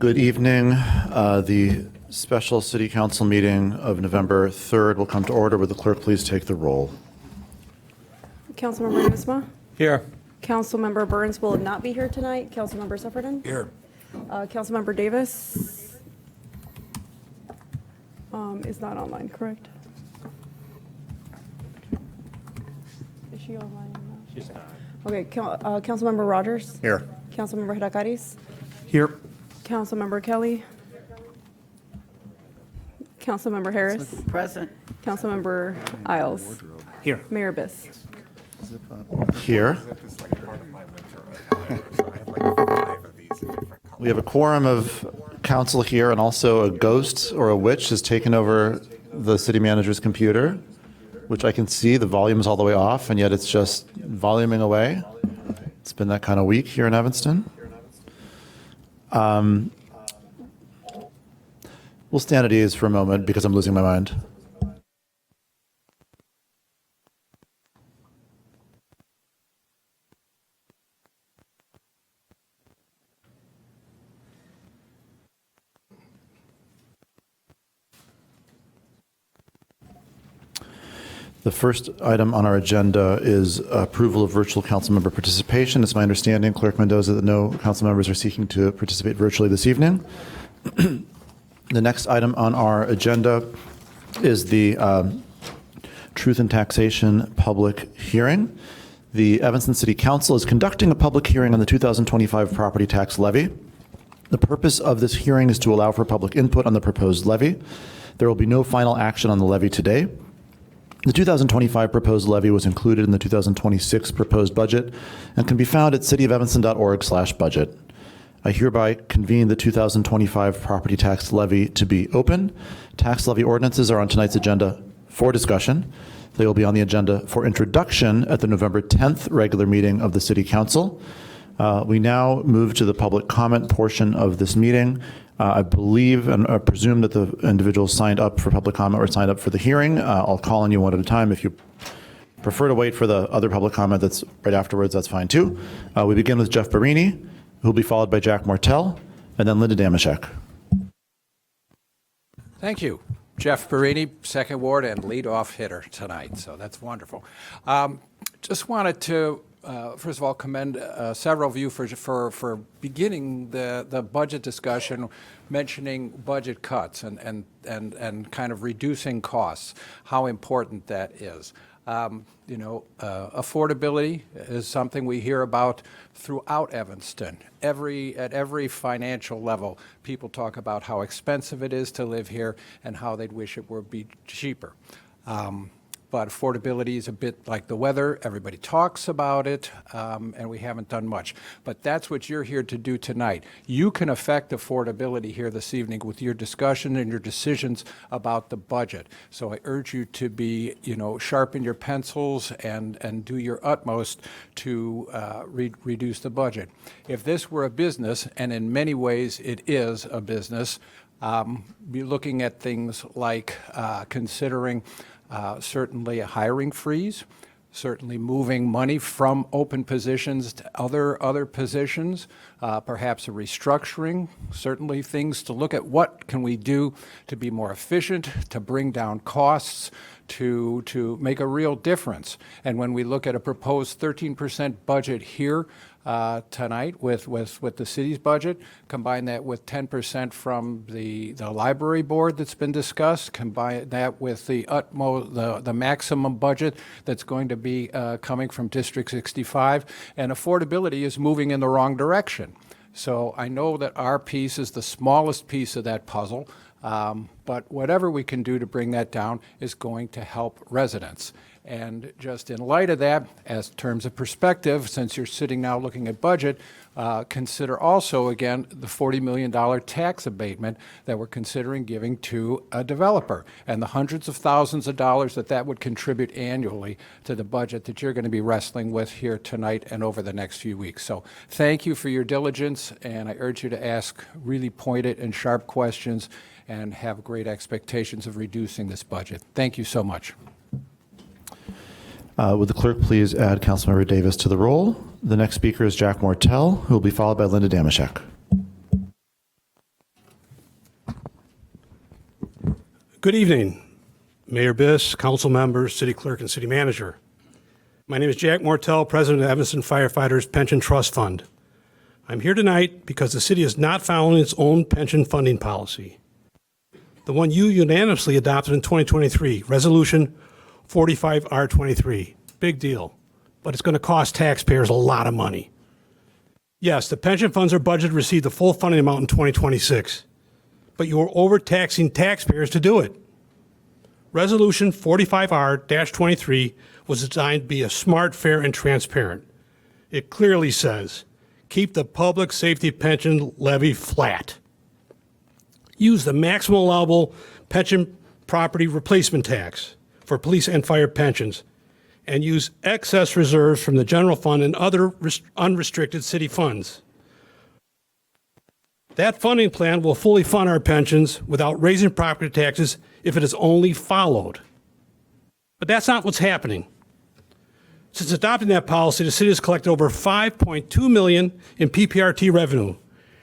Good evening. The special city council meeting of November 3rd will come to order. Would the clerk please take the roll? Councilmember Nieuwsma. Here. Councilmember Burns will not be here tonight. Councilmember Sufferton. Here. Councilmember Davis is not online, correct? Is she online? She's not. Okay, Councilmember Rogers. Here. Councilmember Hidakaris. Here. Councilmember Kelly. Councilmember Harris. Present. Councilmember Isles. Here. Mayor Biss. Here. We have a quorum of council here, and also a ghost or a witch has taken over the city manager's computer, which I can see the volume is all the way off, and yet it's just voluming away. It's been that kind of week here in Evanston. We'll stand at ease for a moment because I'm losing my mind. The first item on our agenda is approval of virtual council member participation. It's my understanding, Clerk Mendoza, that no council members are seeking to participate virtually this evening. The next item on our agenda is the Truth in Taxation public hearing. The Evanston City Council is conducting a public hearing on the 2025 property tax levy. The purpose of this hearing is to allow for public input on the proposed levy. There will be no final action on the levy today. The 2025 proposed levy was included in the 2026 proposed budget and can be found at cityofevanston.org/budget. I hereby convene the 2025 property tax levy to be open. Tax levy ordinances are on tonight's agenda for discussion. They will be on the agenda for introduction at the November 10th regular meeting of the City Council. We now move to the public comment portion of this meeting. I believe and I presume that the individuals signed up for public comment or signed up for the hearing. I'll call on you one at a time. If you prefer to wait for the other public comment that's right afterwards, that's fine too. We begin with Jeff Barini, who will be followed by Jack Martell, and then Linda Damashek. Thank you. Jeff Barini, Second Ward and leadoff hitter tonight, so that's wonderful. Just wanted to first of all, commend several of you for beginning the budget discussion, mentioning budget cuts and kind of reducing costs, how important that is. Affordability is something we hear about throughout Evanston. At every financial level, people talk about how expensive it is to live here and how they'd wish it would be cheaper. But affordability is a bit like the weather. Everybody talks about it, and we haven't done much. But that's what you're here to do tonight. You can affect affordability here this evening with your discussion and your decisions about the budget. So I urge you to be, sharpen your pencils and do your utmost to reduce the budget. If this were a business, and in many ways it is a business, be looking at things like considering certainly a hiring freeze, certainly moving money from open positions to other positions, perhaps a restructuring, certainly things to look at what can we do to be more efficient, to bring down costs, to make a real difference. And when we look at a proposed 13% budget here tonight with the city's budget, combine that with 10% from the library board that's been discussed, combine that with the maximum budget that's going to be coming from District 65, and affordability is moving in the wrong direction. So I know that our piece is the smallest piece of that puzzle, but whatever we can do to bring that down is going to help residents. And just in light of that, as terms of perspective, since you're sitting now looking at budget, consider also, again, the $40 million tax abatement that we're considering giving to a developer and the hundreds of thousands of dollars that would contribute annually to the budget that you're going to be wrestling with here tonight and over the next few weeks. So thank you for your diligence, and I urge you to ask really pointed and sharp questions and have great expectations of reducing this budget. Thank you so much. Would the clerk please add Councilmember Davis to the roll? The next speaker is Jack Martell, who will be followed by Linda Damashek. Good evening, Mayor Biss, council members, city clerk, and city manager. My name is Jack Mortel, president of Evanston Firefighters Pension Trust Fund. I'm here tonight because the city is not following its own pension funding policy, the one you unanimously adopted in 2023, Resolution 45R23. Big deal, but it's going to cost taxpayers a lot of money. Yes, the pension funds are budgeted to receive the full funding amount in 2026, but you are overtaxing taxpayers to do it. Resolution 45R-23 was designed to be a smart, fair, and transparent. It clearly says, keep the public safety pension levy flat. Use the maximum allowable pension property replacement tax for police and fire pensions, and use excess reserves from the general fund and other unrestricted city funds. That funding plan will fully fund our pensions without raising property taxes if it is only followed. But that's not what's happening. Since adopting that policy, the city has collected over $5.2 million in PPRT revenue,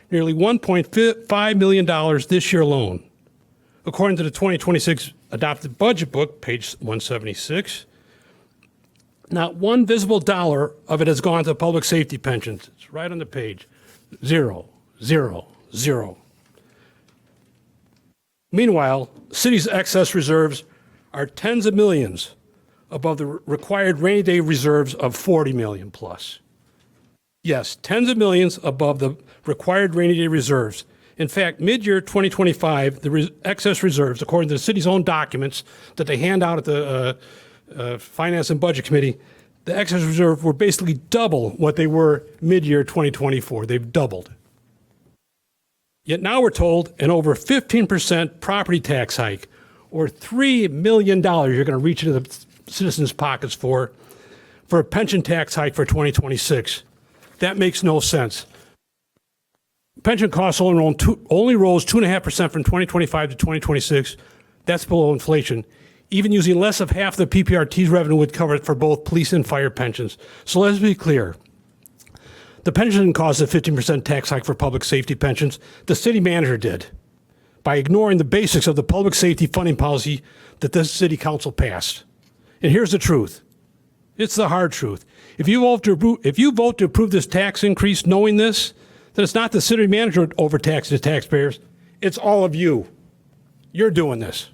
nearly $1.5 million this year alone. According to the 2026 adopted budget book, page 176, not one visible dollar of it has gone to public safety pensions. It's right on the page. Zero, zero, zero. Meanwhile, city's excess reserves are tens of millions above the required rainy day reserves of 40 million plus. Yes, tens of millions above the required rainy day reserves. In fact, mid-year 2025, the excess reserves, according to the city's own documents that they hand out at the Finance and Budget Committee, the excess reserve were basically double what they were mid-year 2024. They've doubled. Yet now we're told an over 15% property tax hike, or $3 million you're going to reach into the citizens' pockets for a pension tax hike for 2026. That makes no sense. Pension costs only rose 2.5% from 2025 to 2026. That's below inflation. Even using less of half the PPRT's revenue would cover it for both police and fire pensions. So let's be clear. The pension didn't cause a 15% tax hike for public safety pensions. The city manager did, by ignoring the basics of the public safety funding policy that this city council passed. And here's the truth. It's the hard truth. If you vote to approve this tax increase knowing this, then it's not the city manager overtaxing the taxpayers. It's all of you. You're doing this.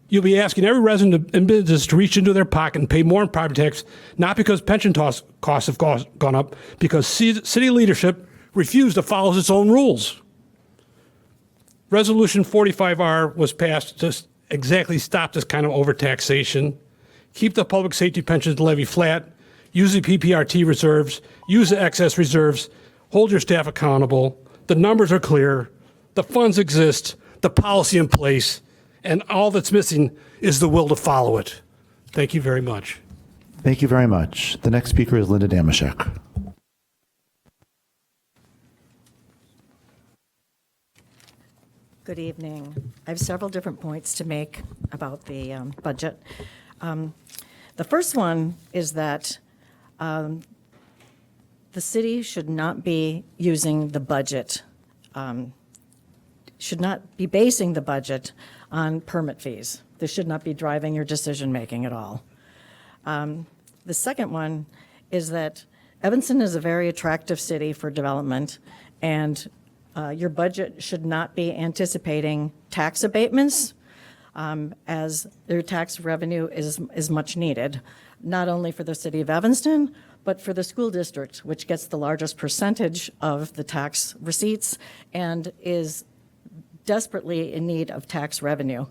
You'll be asking every resident and business to reach into their pocket and pay more in property tax, not because pension costs have gone up, because city leadership refused to follow its own rules. Resolution 45R was passed to exactly stop this kind of overtaxation, keep the public safety pensions levy flat, use the PPRT reserves, use the excess reserves, hold your staff accountable. The numbers are clear, the funds exist, the policy in place, and all that's missing is the will to follow it. Thank you very much. Thank you very much. The next speaker is Linda Damashek. Good evening. I have several different points to make about the budget. The first one is that the city should not be using the budget, should not be basing the budget on permit fees. This should not be driving your decision-making at all. The second one is that Evanston is a very attractive city for development, and your budget should not be anticipating tax abatements, as their tax revenue is much needed, not only for the city of Evanston, but for the school district, which gets the largest percentage of the tax receipts and is desperately in need of tax revenue.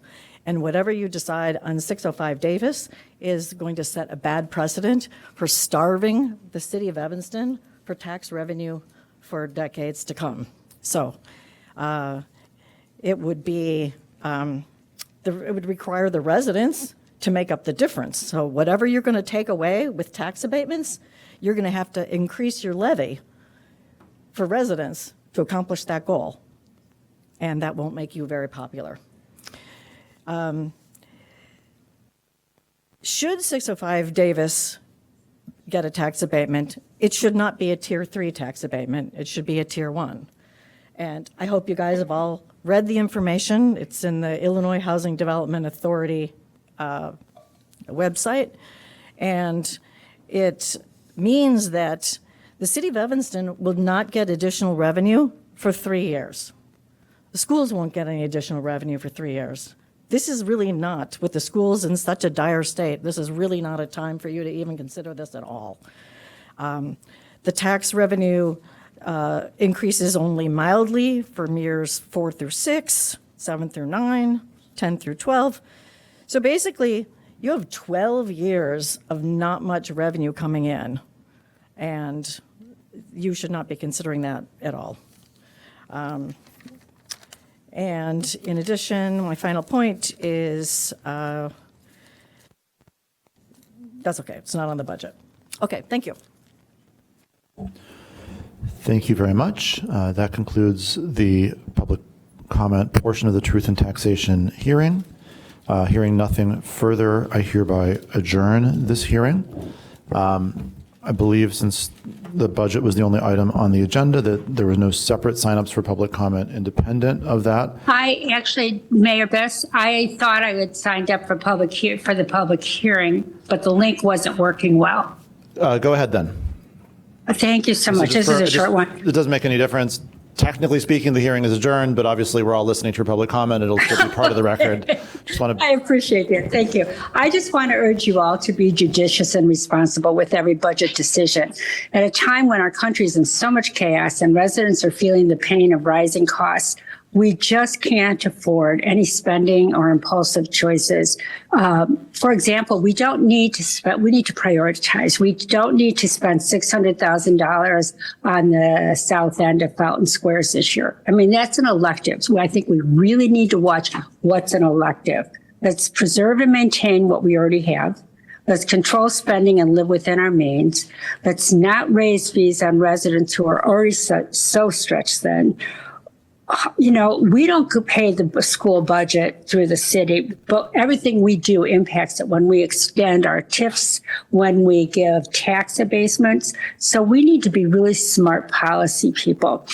And whatever you decide on 605 Davis is going to set a bad precedent for starving the city of Evanston for tax revenue for decades to come. So it would be, it would require the residents to make up the difference. So whatever you're going to take away with tax abatements, you're going to have to increase your levy for residents to accomplish that goal. And that won't make you very popular. Should 605 Davis get a tax abatement, it should not be a Tier 3 tax abatement. It should be a Tier 1. And I hope you guys have all read the information. It's in the Illinois Housing Development Authority website, and it means that the city of Evanston will not get additional revenue for 3 years. The schools won't get any additional revenue for 3 years. This is really not, with the schools in such a dire state, this is really not a time for you to even consider this at all. The tax revenue increases only mildly from years 4 through 6, 7 through 9, 10 through 12. So basically, you have 12 years of not much revenue coming in, and you should not be considering that at all. And in addition, my final point is, that's okay, it's not on the budget. Okay, thank you. Thank you very much. That concludes the public comment portion of the Truth in Taxation hearing. Hearing nothing further, I hereby adjourn this hearing. I believe since the budget was the only item on the agenda, that there was no separate signups for public comment independent of that. I actually, Mayor Bess, I thought I had signed up for the public hearing, but the link wasn't working well. Go ahead then. Thank you so much. This is a short one. It doesn't make any difference. Technically speaking, the hearing is adjourned, but obviously we're all listening to your public comment. It'll still be part of the record. Just want to. I appreciate that. Thank you. I just want to urge you all to be judicious and responsible with every budget decision. At a time when our country is in so much chaos and residents are feeling the pain of rising costs, we just can't afford any spending or impulsive choices. For example, we need to prioritize. We don't need to spend $600,000 on the south end of Fountain Squares this year. I mean, that's an elective. So I think we really need to watch what's an elective. Let's preserve and maintain what we already have. Let's control spending and live within our means. Let's not raise fees on residents who are already so stretched thin. You know, we don't pay the school budget through the city, but everything we do impacts it when we extend our TIFs, when we give tax abasements. So we need to be really smart policy people.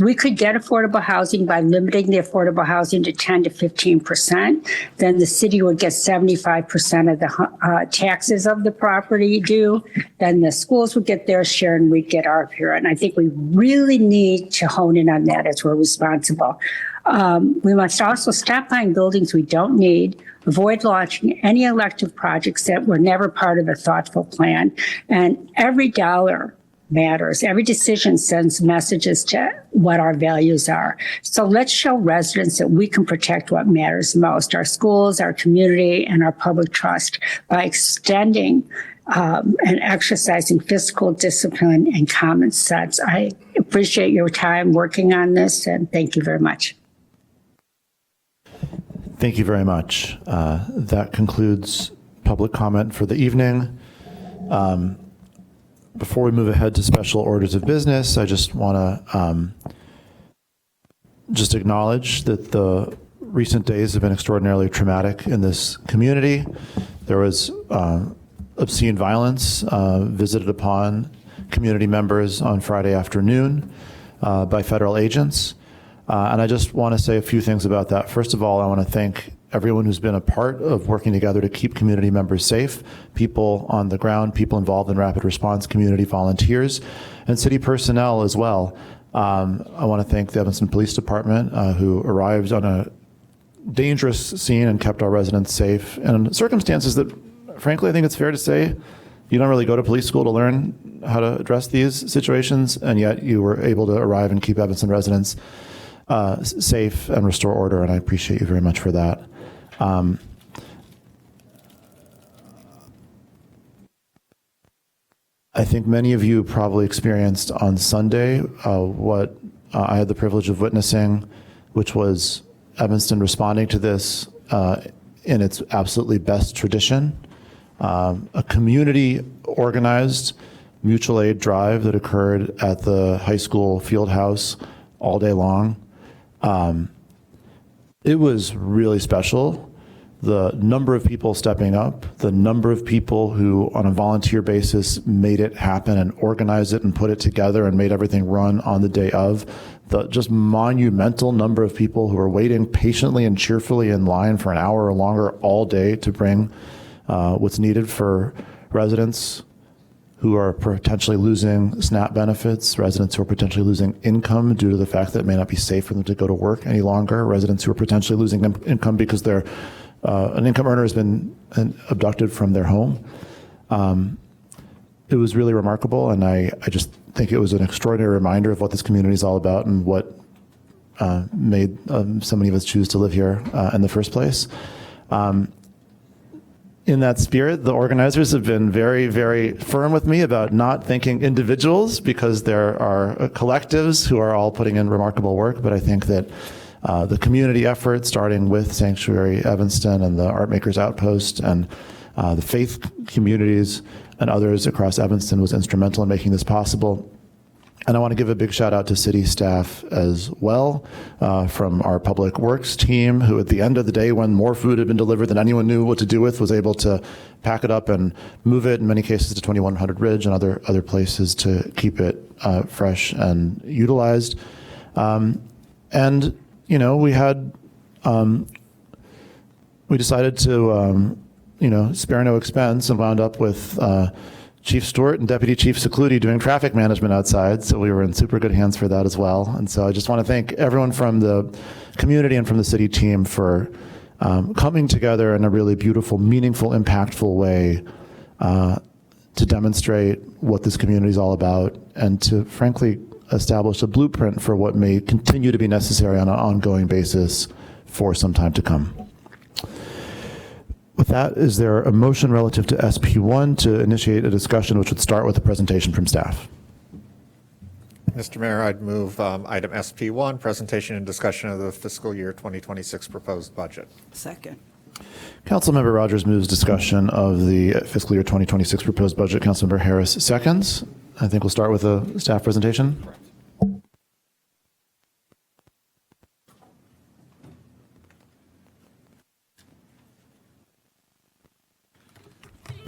We could get affordable housing by limiting the affordable housing to 10 to 15%. Then the city would get 75% of the taxes of the property due. Then the schools would get their share and we'd get our share. And I think we really need to hone in on that as we're responsible. We must also stop buying buildings we don't need, avoid launching any elective projects that were never part of a thoughtful plan. And every dollar matters. Every decision sends messages to what our values are. So let's show residents that we can protect what matters most, our schools, our community, and our public trust by extending and exercising fiscal discipline and common sense. I appreciate your time working on this, and thank you very much. Thank you very much. That concludes public comment for the evening. Before we move ahead to special orders of business, I just want to just acknowledge that the recent days have been extraordinarily traumatic in this community. There was obscene violence visited upon community members on Friday afternoon by federal agents. And I just want to say a few things about that. First of all, I want to thank everyone who's been a part of working together to keep community members safe, people on the ground, people involved in rapid response, community volunteers, and city personnel as well. I want to thank the Evanston Police Department who arrived on a dangerous scene and kept our residents safe in circumstances that, frankly, I think it's fair to say you don't really go to police school to learn how to address these situations, and yet you were able to arrive and keep Evanston residents safe and restore order, and I appreciate you very much for that. I think many of you probably experienced on Sunday what I had the privilege of witnessing, which was Evanston responding to this in its absolutely best tradition. A community organized mutual aid drive that occurred at the high school field house all day long. It was really special. the number of people stepping up, the number of people who on a volunteer basis made it happen and organized it and put it together and made everything run on the day of, the just monumental number of people who are waiting patiently and cheerfully in line for an hour or longer all day to bring what's needed for residents who are potentially losing SNAP benefits, residents who are potentially losing income due to the fact that it may not be safe for them to go to work any longer, residents who are potentially losing income because they're an income earner has been abducted from their home. It was really remarkable, and I just think it was an extraordinary reminder of what this community is all about and what made so many of us choose to live here in the first place. In that spirit, the organizers have been very, very firm with me about not thanking individuals because there are collectives who are all putting in remarkable work, but I think that the community effort, starting with Sanctuary Evanston and the Art Makers Outpost and the faith communities and others across Evanston, was instrumental in making this possible. And I want to give a big shout out to city staff as well, from our public works team, who at the end of the day, when more food had been delivered than anyone knew what to do with, was able to pack it up and move it in many cases to 2100 Ridge and other places to keep it fresh and utilized. And, you know, we decided to, spare no expense and wound up with Chief Stewart and Deputy Chief Secluti doing traffic management outside, so we were in super good hands for that as well. And so I just want to thank everyone from the community and from the city team for coming together in a really beautiful, meaningful, impactful way to demonstrate what this community is all about and to, frankly, establish a blueprint for what may continue to be necessary on an ongoing basis for some time to come. With that, is there a motion relative to SP1 to initiate a discussion which would start with a presentation from staff? Mr. Mayor, I'd move item SP1, presentation and discussion of the fiscal year 2026 proposed budget. Second. Councilmember Rogers moves discussion of the fiscal year 2026 proposed budget. Councilmember Harris seconds. I think we'll start with a staff presentation.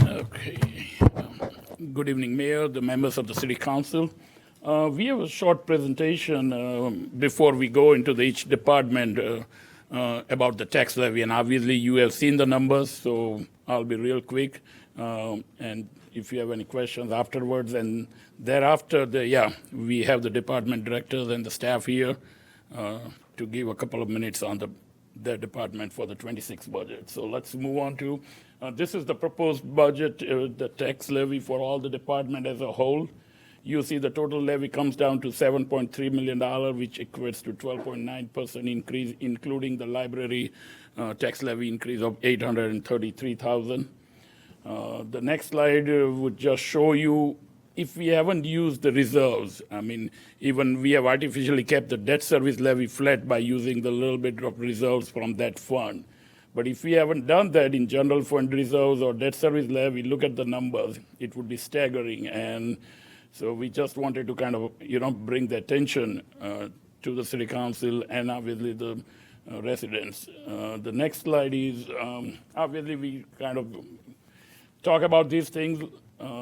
Okay. Good evening, Mayor, the members of the City Council. We have a short presentation before we go into each department about the tax levy. And obviously, you have seen the numbers, so I'll be real quick. And if you have any questions afterwards, and thereafter, we have the department directors and the staff here to give a couple of minutes on their department for the 26 budget. So let's move on to, this is the proposed budget, the tax levy for all the department as a whole. You see the total levy comes down to $7.3 million, which equates to 12.9% increase, including the library tax levy increase of $833,000. The next slide would just show you if we haven't used the reserves. I mean, even we have artificially kept the debt service levy flat by using the little bit of reserves from that fund. But if we haven't done that in general fund reserves or debt service levy, look at the numbers, it would be staggering. And so we just wanted to kind of, bring the attention to the City Council and obviously the residents. The next slide is, obviously we kind of talk about these things.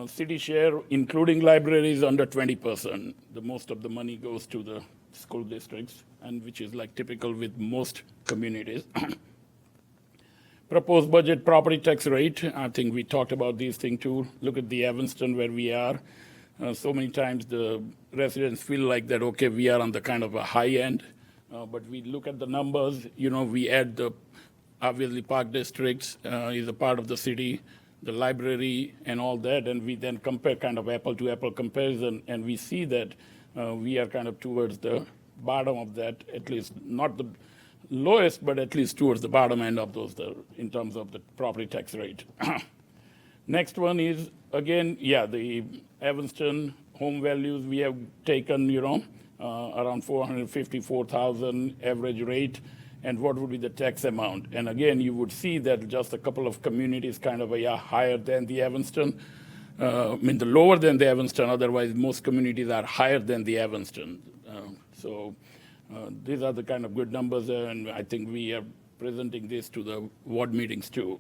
City share, including libraries, under 20%. The most of the money goes to the school districts, and which is like typical with most communities. Proposed budget property tax rate, I think we talked about these things too. Look at the Evanston where we are. So many times the residents feel like that, okay, we are on the kind of a high end, but we look at the numbers, we add the, obviously Park Districts is a part of the city, the library and all that, and we then compare kind of apple to apple comparison, and we see that we are kind of towards the bottom of that, at least not the lowest, but at least towards the bottom end of those in terms of the property tax rate. Next one is, again, the Evanston home values we have taken, around 454,000 average rate, and what would be the tax amount. And again, you would see that just a couple of communities kind of higher than the Evanston. The lower than the Evanston, otherwise most communities are higher than the Evanston. So these are the kind of good numbers, and I think we have presenting this to the ward meetings too.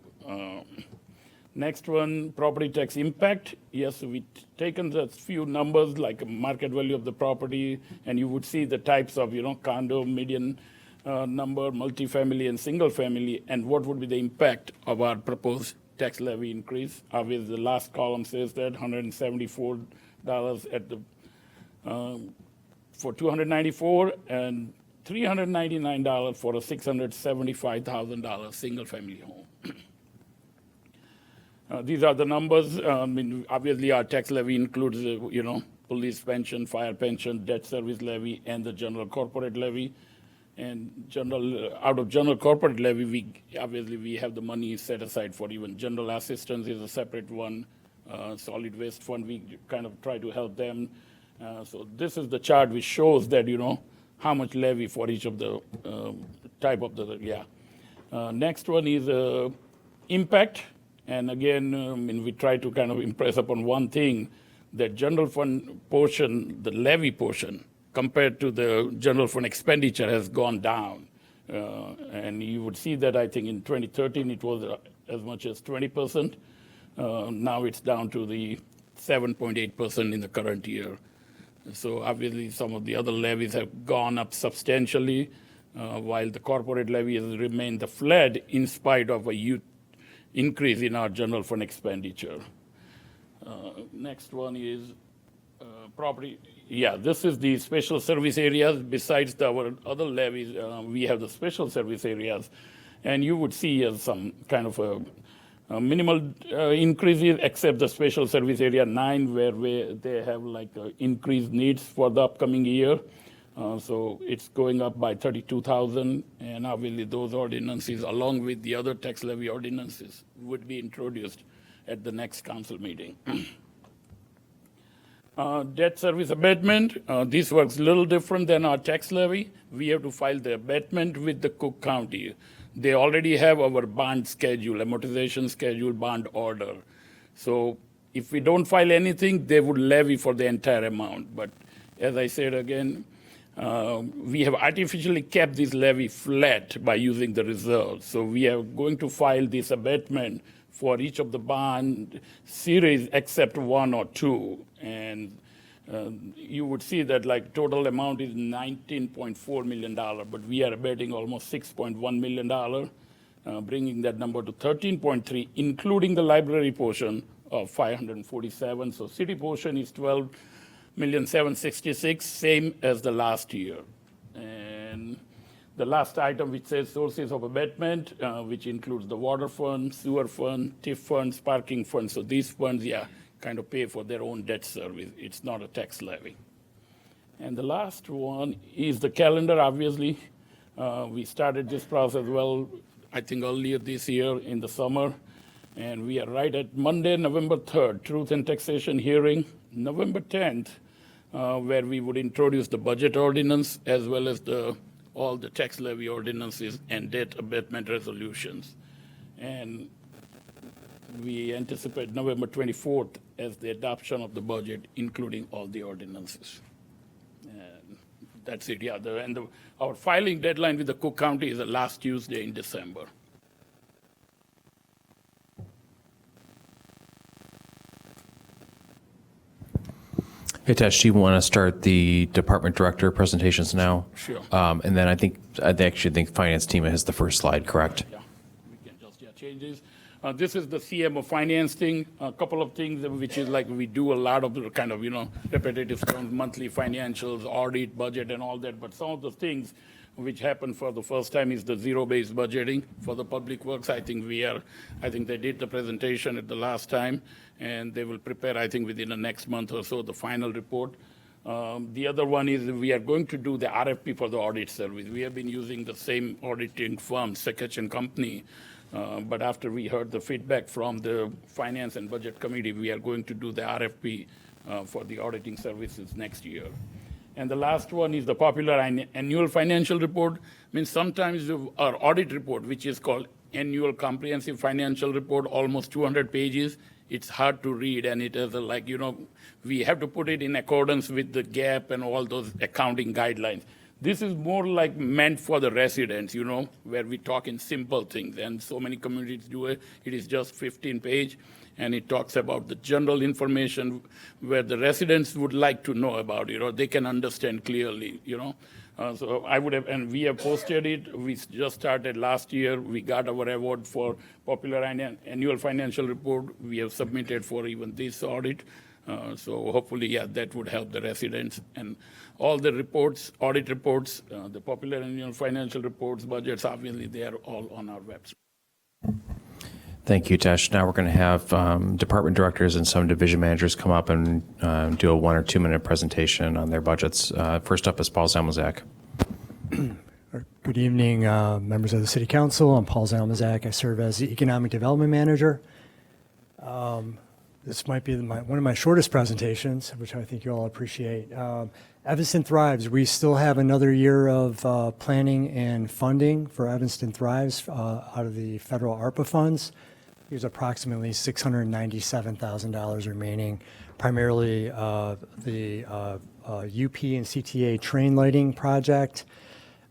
Next one, property tax impact. Yes, we've taken the few numbers like market value of the property, and you would see the types of, condo, median number, multifamily, and single family, and what would be the impact of our proposed tax levy increase. Obviously, the last column says that $174 at the for 294 and $399 for a $675,000 single family home. These are the numbers. Obviously, our tax levy includes, police pension, fire pension, debt service levy, and the general corporate levy. And out of general corporate levy, we have the money set aside for even general assistance is a separate one. Solid waste fund, we kind of try to help them. So this is the chart which shows that, how much levy for each of the type of the, next one is impact. And again, we try to kind of impress upon one thing, that general fund portion, the levy portion, compared to the general fund expenditure has gone down. And you would see that, I think, in 2013, it was as much as 20%. Now it's down to the 7.8% in the current year. So obviously, some of the other levies have gone up substantially, while the corporate levy has remained flat in spite of a huge increase in our general fund expenditure. Next one is property. Yeah, this is the special service areas. Besides our other levies, we have the special service areas. And you would see some kind of a minimal increases, except the special service area 9, where they have increased needs for the upcoming year. So it's going up by 32,000, and obviously those ordinances, along with the other tax levy ordinances, would be introduced at the next council meeting. Debt service abatement, this works a little different than our tax levy. We have to file the abatement with the Cook County. They already have our bond schedule, amortization schedule, bond order. So if we don't file anything, they would levy for the entire amount. But as I said again, we have artificially kept this levy flat by using the reserve. So we are going to file this abatement for each of the bond series except 1 or 2. And you would see that total amount is $19.4 million, but we are abating almost $6.1 million, bringing that number to 13.3, including the library portion of 547. So city portion is 12,766,000, same as the last year. And the last item, which says sources of abatement, which includes the water fund, sewer fund, TIF funds, parking funds. So these funds, kind of pay for their own debt service. It's not a tax levy. And the last one is the calendar, obviously. We started this process, I think earlier this year in the summer. And we are right at Monday, November 3rd, Truth and Taxation hearing, November 10th, where we would introduce the budget ordinance as well as all the tax levy ordinances and debt abatement resolutions. And we anticipate November 24th as the adoption of the budget, including all the ordinances. And that's it, our filing deadline with the Cook County is the last Tuesday in December. Hitesh, do you want to start the department director presentations now? Sure. And then I actually think finance team has the first slide, correct? Yeah, we can just change this. This is the CMO finance thing. A couple of things which is we do a lot of the kind of, repetitive stuff, monthly financials, audit, budget, and all that. But some of the things which happened for the first time is the zero-based budgeting for the public works. I think they did the presentation at the last time, and they will prepare, I think, within the next month or so, the final report. The other one is we are going to do the RFP for the audit service. We have been using the same auditing firm, Taxation company, but after we heard the feedback from the Finance and Budget Committee, we are going to do the RFP for the auditing services next year. And the last one is the popular annual financial report. Sometimes our audit report, which is called Annual Comprehensive Financial Report, almost 200 pages, it's hard to read, and it has we have to put it in accordance with the GAAP and all those accounting guidelines. This is more like meant for the residents, where we talk in simple things. And so many communities do it. It is just 15 page, and it talks about the general information where the residents would like to know about it, or they can understand clearly, So I would have, and we have posted it. We just started last year. We got our award for popular annual financial report. We have submitted for even this audit. So hopefully, that would help the residents. And all the reports, audit reports, the popular annual financial reports, budgets, obviously, they are all on our website. Thank you, Tesh. Now we're going to have department directors and some division managers come up and do a 1 or 2 minute presentation on their budgets. First up is Paul Zamazak. Good evening, members of the City Council. I'm Paul Zamazak. I serve as the Economic Development Manager. This might be one of my shortest presentations, which I think you all appreciate. Evanston Thrives. We still have another year of planning and funding for Evanston Thrives out of the federal ARPA funds. There's approximately $697,000 remaining, primarily the UP and CTA train lighting project,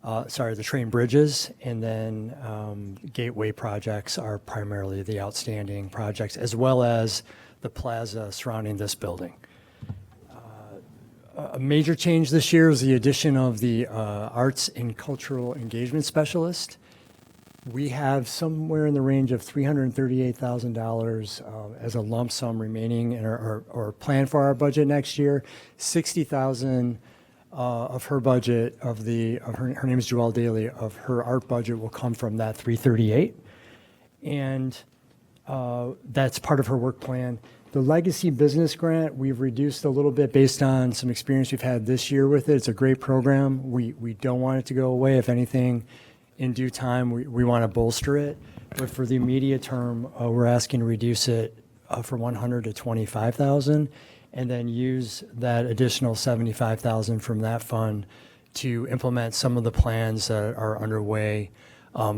the train bridges, and then gateway projects are primarily the outstanding projects, as well as the plaza surrounding this building. A major change this year is the addition of the Arts and Cultural Engagement Specialist. We have somewhere in the range of $338,000 as a lump sum remaining in or plan for our budget next year. $60,000 of her budget, her name is Joelle Daly, of her art budget will come from that 338. And that's part of her work plan. The Legacy Business Grant, we've reduced a little bit based on some experience we've had this year with it. It's a great program. We don't want it to go away. If anything, in due time, we want to bolster it. But for the immediate term, we're asking to reduce it from $100,000 to $25,000, and then use that additional $75,000 from that fund to implement some of the plans that are underway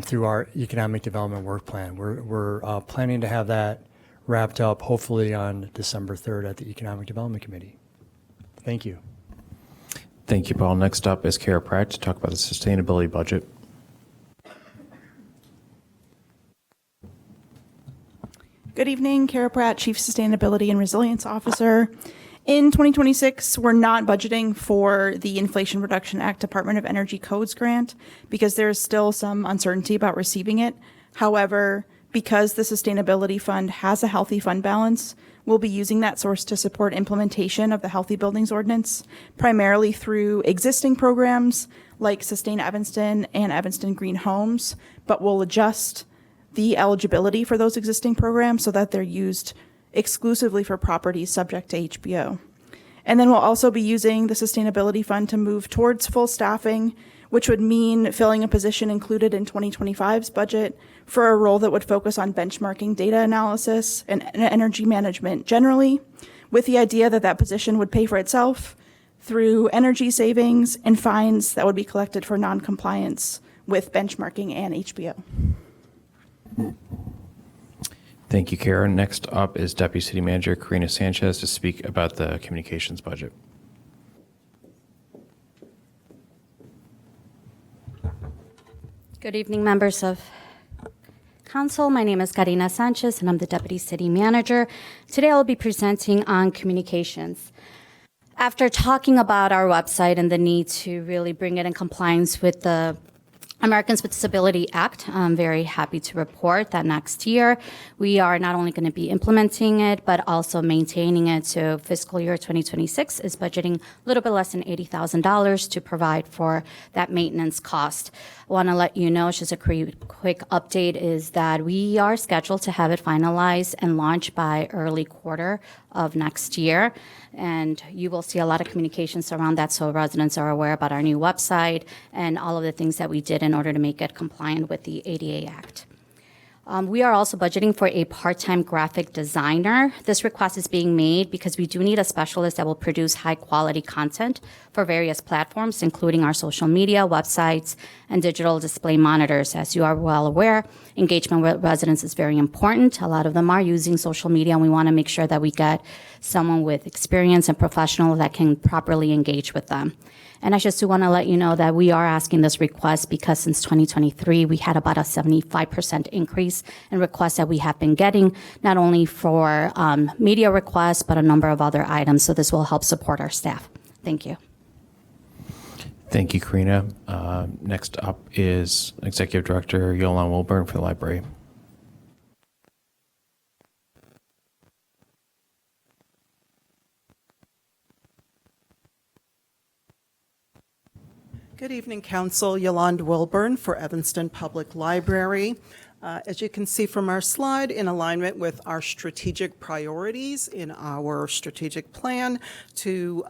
through our economic development work plan. We're planning to have that wrapped up hopefully on December 3rd at the Economic Development Committee. Thank you. Thank you, Paul. Next up is Kara Pratt to talk about the sustainability budget. Good evening, Kara Pratt, Chief Sustainability and Resilience Officer. In 2026, we're not budgeting for the Inflation Reduction Act Department of Energy Codes grant because there is still some uncertainty about receiving it. However, because the Sustainability Fund has a healthy fund balance, we'll be using that source to support implementation of the Healthy Buildings Ordinance, primarily through existing programs like Sustain Evanston and Evanston Green Homes, but we'll adjust the eligibility for those existing programs so that they're used exclusively for properties subject to HBO. And then we'll also be using the Sustainability Fund to move towards full staffing, which would mean filling a position included in 2025's budget for a role that would focus on benchmarking data analysis and energy management generally, with the idea that that position would pay for itself through energy savings and fines that would be collected for non-compliance with benchmarking and HBO. Thank you, Kara. Next up is Deputy City Manager Karina Sanchez to speak about the communications budget. Good evening, members of Council. My name is Karina Sanchez, and I'm the Deputy City Manager. Today, I'll be presenting on communications. After talking about our website and the need to really bring it in compliance with the Americans with Disability Act, I'm very happy to report that next year we are not only going to be implementing it, but also maintaining it. So fiscal year 2026 is budgeting a little bit less than $80,000 to provide for that maintenance cost. I want to let you know, just a quick update, is that we are scheduled to have it finalized and launched by early quarter of next year. And you will see a lot of communications around that, so residents are aware about our new website and all of the things that we did in order to make it compliant with the ADA Act. We are also budgeting for a part-time graphic designer. This request is being made because we do need a specialist that will produce high-quality content for various platforms, including our social media, websites, and digital display monitors. As you are well aware, engagement with residents is very important. A lot of them are using social media, and we want to make sure that we get someone with experience and professional that can properly engage with them. And I just do want to let you know that we are asking this request because since 2023, we had about a 75% increase in requests that we have been getting, not only for media requests, but a number of other items. So this will help support our staff. Thank you. Thank you, Karina. Next up is Executive Director Yolanda Wilburn for the library. Good evening, Council. Yolanda Wilburn for Evanston Public Library. As you can see from our slide, in alignment with our strategic priorities in our strategic plan to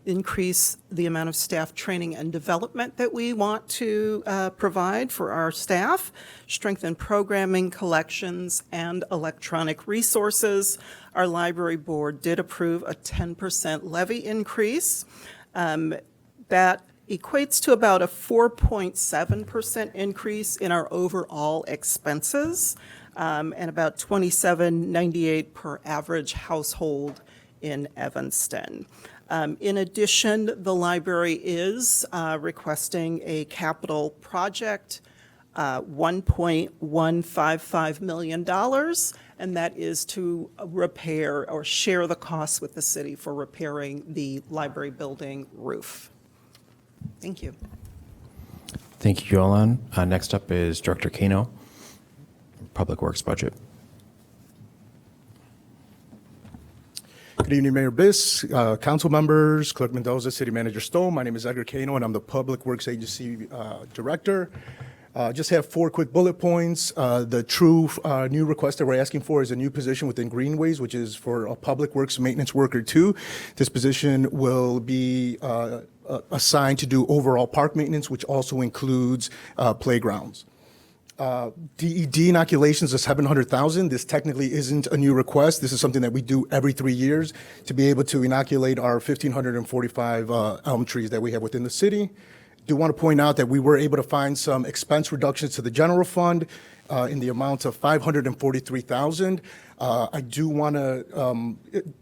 increase the amount of staff training and development that we want to provide for our staff, strengthen programming, collections, and electronic resources, our library board did approve a 10% levy increase. That equates to about a 4.7% increase in our overall expenses, and about $27.98 per average household in Evanston. In addition, the library is requesting a capital project, $1.155 million, and that is to repair or share the costs with the city for repairing the library building roof. Thank you. Thank you, Yolanda. Next up is Director Kano, Public Works Budget. Good evening, Mayor Biss, council members, Clerk Mendoza, City Manager Stowe. My name is Edgar Kano, and I'm the Public Works Agency Director. Just have 4 quick bullet points. The true new request that we're asking for is a new position within Greenways, which is for a Public Works Maintenance Worker 2. This position will be assigned to do overall park maintenance, which also includes playgrounds. DED inoculations is $700,000. This technically isn't a new request. This is something that we do every 3 years to be able to inoculate our 1,545 elm trees that we have within the city. Do want to point out that we were able to find some expense reductions to the general fund in the amount of $543,000. I do want to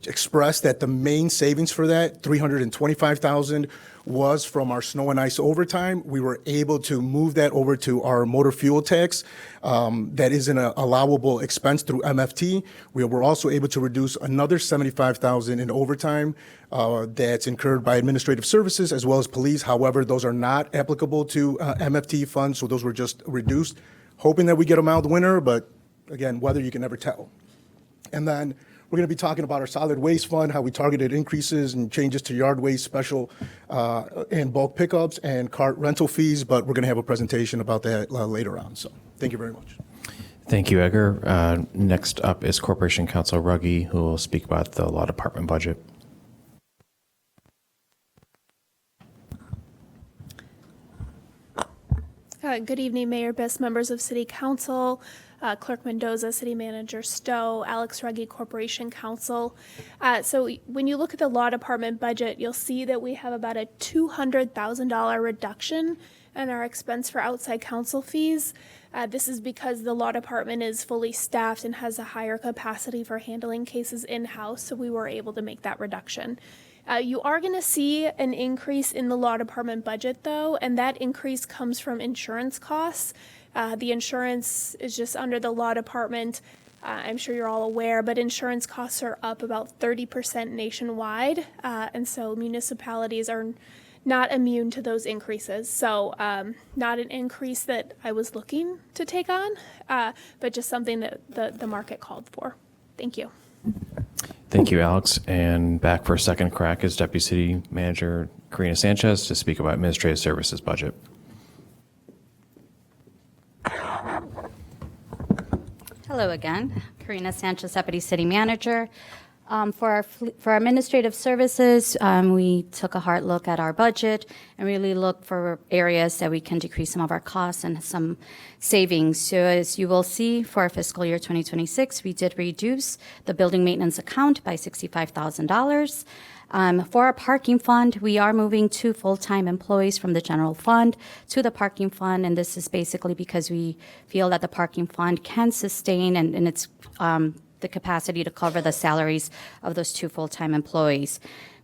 express that the main savings for that, $325,000, was from our snow and ice overtime. We were able to move that over to our motor fuel tax. That is an allowable expense through MFT. We were also able to reduce another $75,000 in overtime that's incurred by administrative services as well as police. However, those are not applicable to MFT funds, so those were just reduced. Hoping that we get a mild winter, but again, weather you can never tell. And then we're going to be talking about our solid waste fund, how we targeted increases and changes to yard waste, special and bulk pickups and cart rental fees, but we're going to have a presentation about that later on. So thank you very much. Thank you, Edgar. Next up is Corporation Counsel Ruggie, who will speak about the law department budget. Good evening, Mayor Biss, members of City Council, Clerk Mendoza, City Manager Stowe, Alex Ruggie, Corporation Counsel. So when you look at the law department budget, you'll see that we have about a $200,000 reduction in our expense for outside counsel fees. This is because the law department is fully staffed and has a higher capacity for handling cases in-house, so we were able to make that reduction. You are going to see an increase in the law department budget, though, and that increase comes from insurance costs. The insurance is just under the law department. I'm sure you're all aware, but insurance costs are up about 30% nationwide, and so municipalities are not immune to those increases. So not an increase that I was looking to take on, but just something that the market called for. Thank you. Thank you, Alex. And back for a second crack is Deputy City Manager Karina Sanchez to speak about Administrative Services budget. Hello again, Karina Sanchez, Deputy City Manager. For our administrative services, we took a hard look at our budget and really looked for areas that we can decrease some of our costs and some savings. So as you will see, for our fiscal year 2026, we did reduce the building maintenance account by $65,000. For our parking fund, we are moving 2 full-time employees from the general fund to the parking fund, and this is basically because we feel that the parking fund can sustain and it's the capacity to cover the salaries of those 2 full-time employees.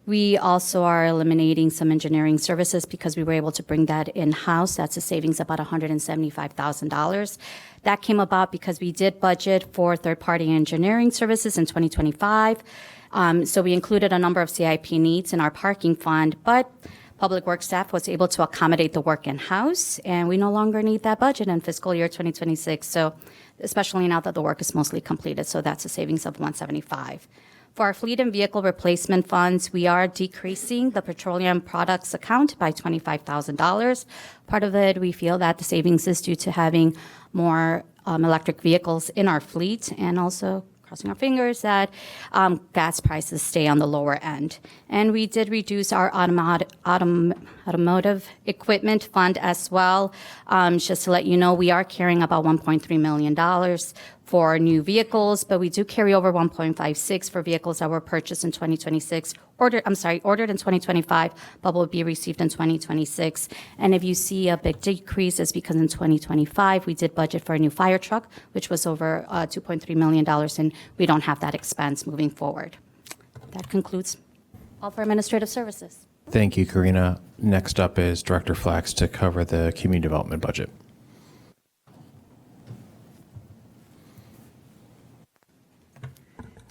We also are eliminating some engineering services because we were able to bring that in-house. That's a savings of about $175,000. That came about because we did budget for third-party engineering services in 2025. So we included a number of CIP needs in our parking fund, but Public Works staff was able to accommodate the work in-house, and we no longer need that budget in fiscal year 2026. So especially now that the work is mostly completed. So that's a savings of $175,000. For our fleet and vehicle replacement funds, we are decreasing the petroleum products account by $25,000. Part of it, we feel that the savings is due to having more electric vehicles in our fleet, and also crossing our fingers that gas prices stay on the lower end. And we did reduce our automotive equipment fund as well. Just to let you know, we are carrying about $1.3 million for new vehicles, but we do carry over 1.56 for vehicles that were purchased in 2026, ordered in 2025, but will be received in 2026. And if you see a big decrease, it's because in 2025, we did budget for a new fire truck, which was over $2.3 million, and we don't have that expense moving forward. That concludes all for administrative services. Thank you, Karina. Next up is Director Flax to cover the community development budget.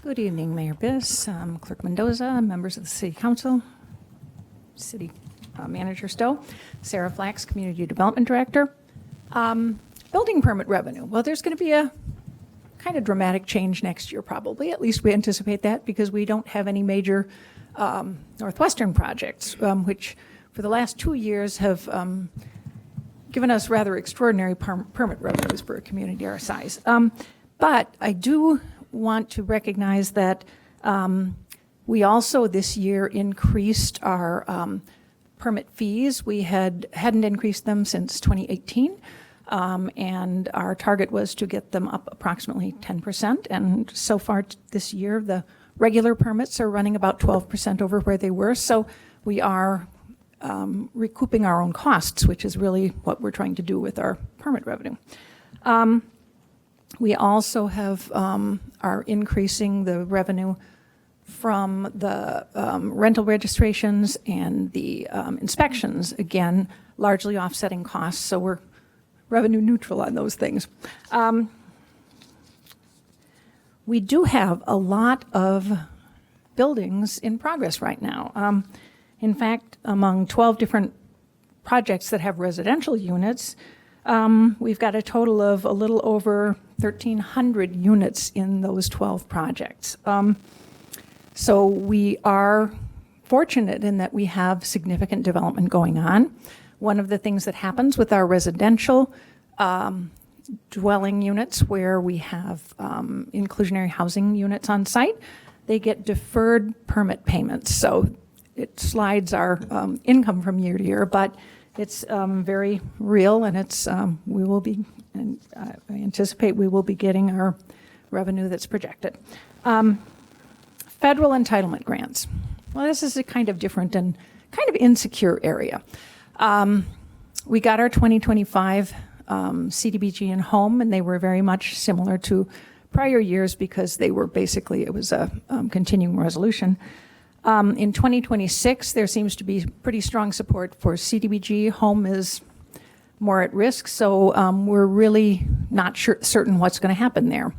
Good evening, Mayor Biss, Clerk Mendoza, members of the City Council, City Manager Stowe, Sarah Flax, Community Development Director. Building permit revenue. Well, there's going to be a kind of dramatic change next year, probably. At least we anticipate that, because we don't have any major Northwestern projects, which for the last 2 years have given us rather extraordinary permit revenues for a community our size. But I do want to recognize that we also this year increased our permit fees. We hadn't increased them since 2018, and our target was to get them up approximately 10%. And so far this year, the regular permits are running about 12% over where they were. So we are recouping our own costs, which is really what we're trying to do with our permit revenue. We also have are increasing the revenue from the rental registrations and the inspections, again, largely offsetting costs, so we're revenue neutral on those things. We do have a lot of buildings in progress right now. In fact, among 12 different projects that have residential units, we've got a total of a little over 1,300 units in those 12 projects. So we are fortunate in that we have significant development going on. One of the things that happens with our residential dwelling units, where we have inclusionary housing units on site, they get deferred permit payments. So it slides our income from year to year, but it's very real, and it's we will be, and I anticipate we will be getting our revenue that's projected. Federal entitlement grants. Well, this is a kind of different and kind of insecure area. We got our 2025 CDBG and home, and they were very much similar to prior years because they were basically, it was a continuing resolution. In 2026, there seems to be pretty strong support for CDBG. Home is more at risk, so we're really not certain what's going to happen there.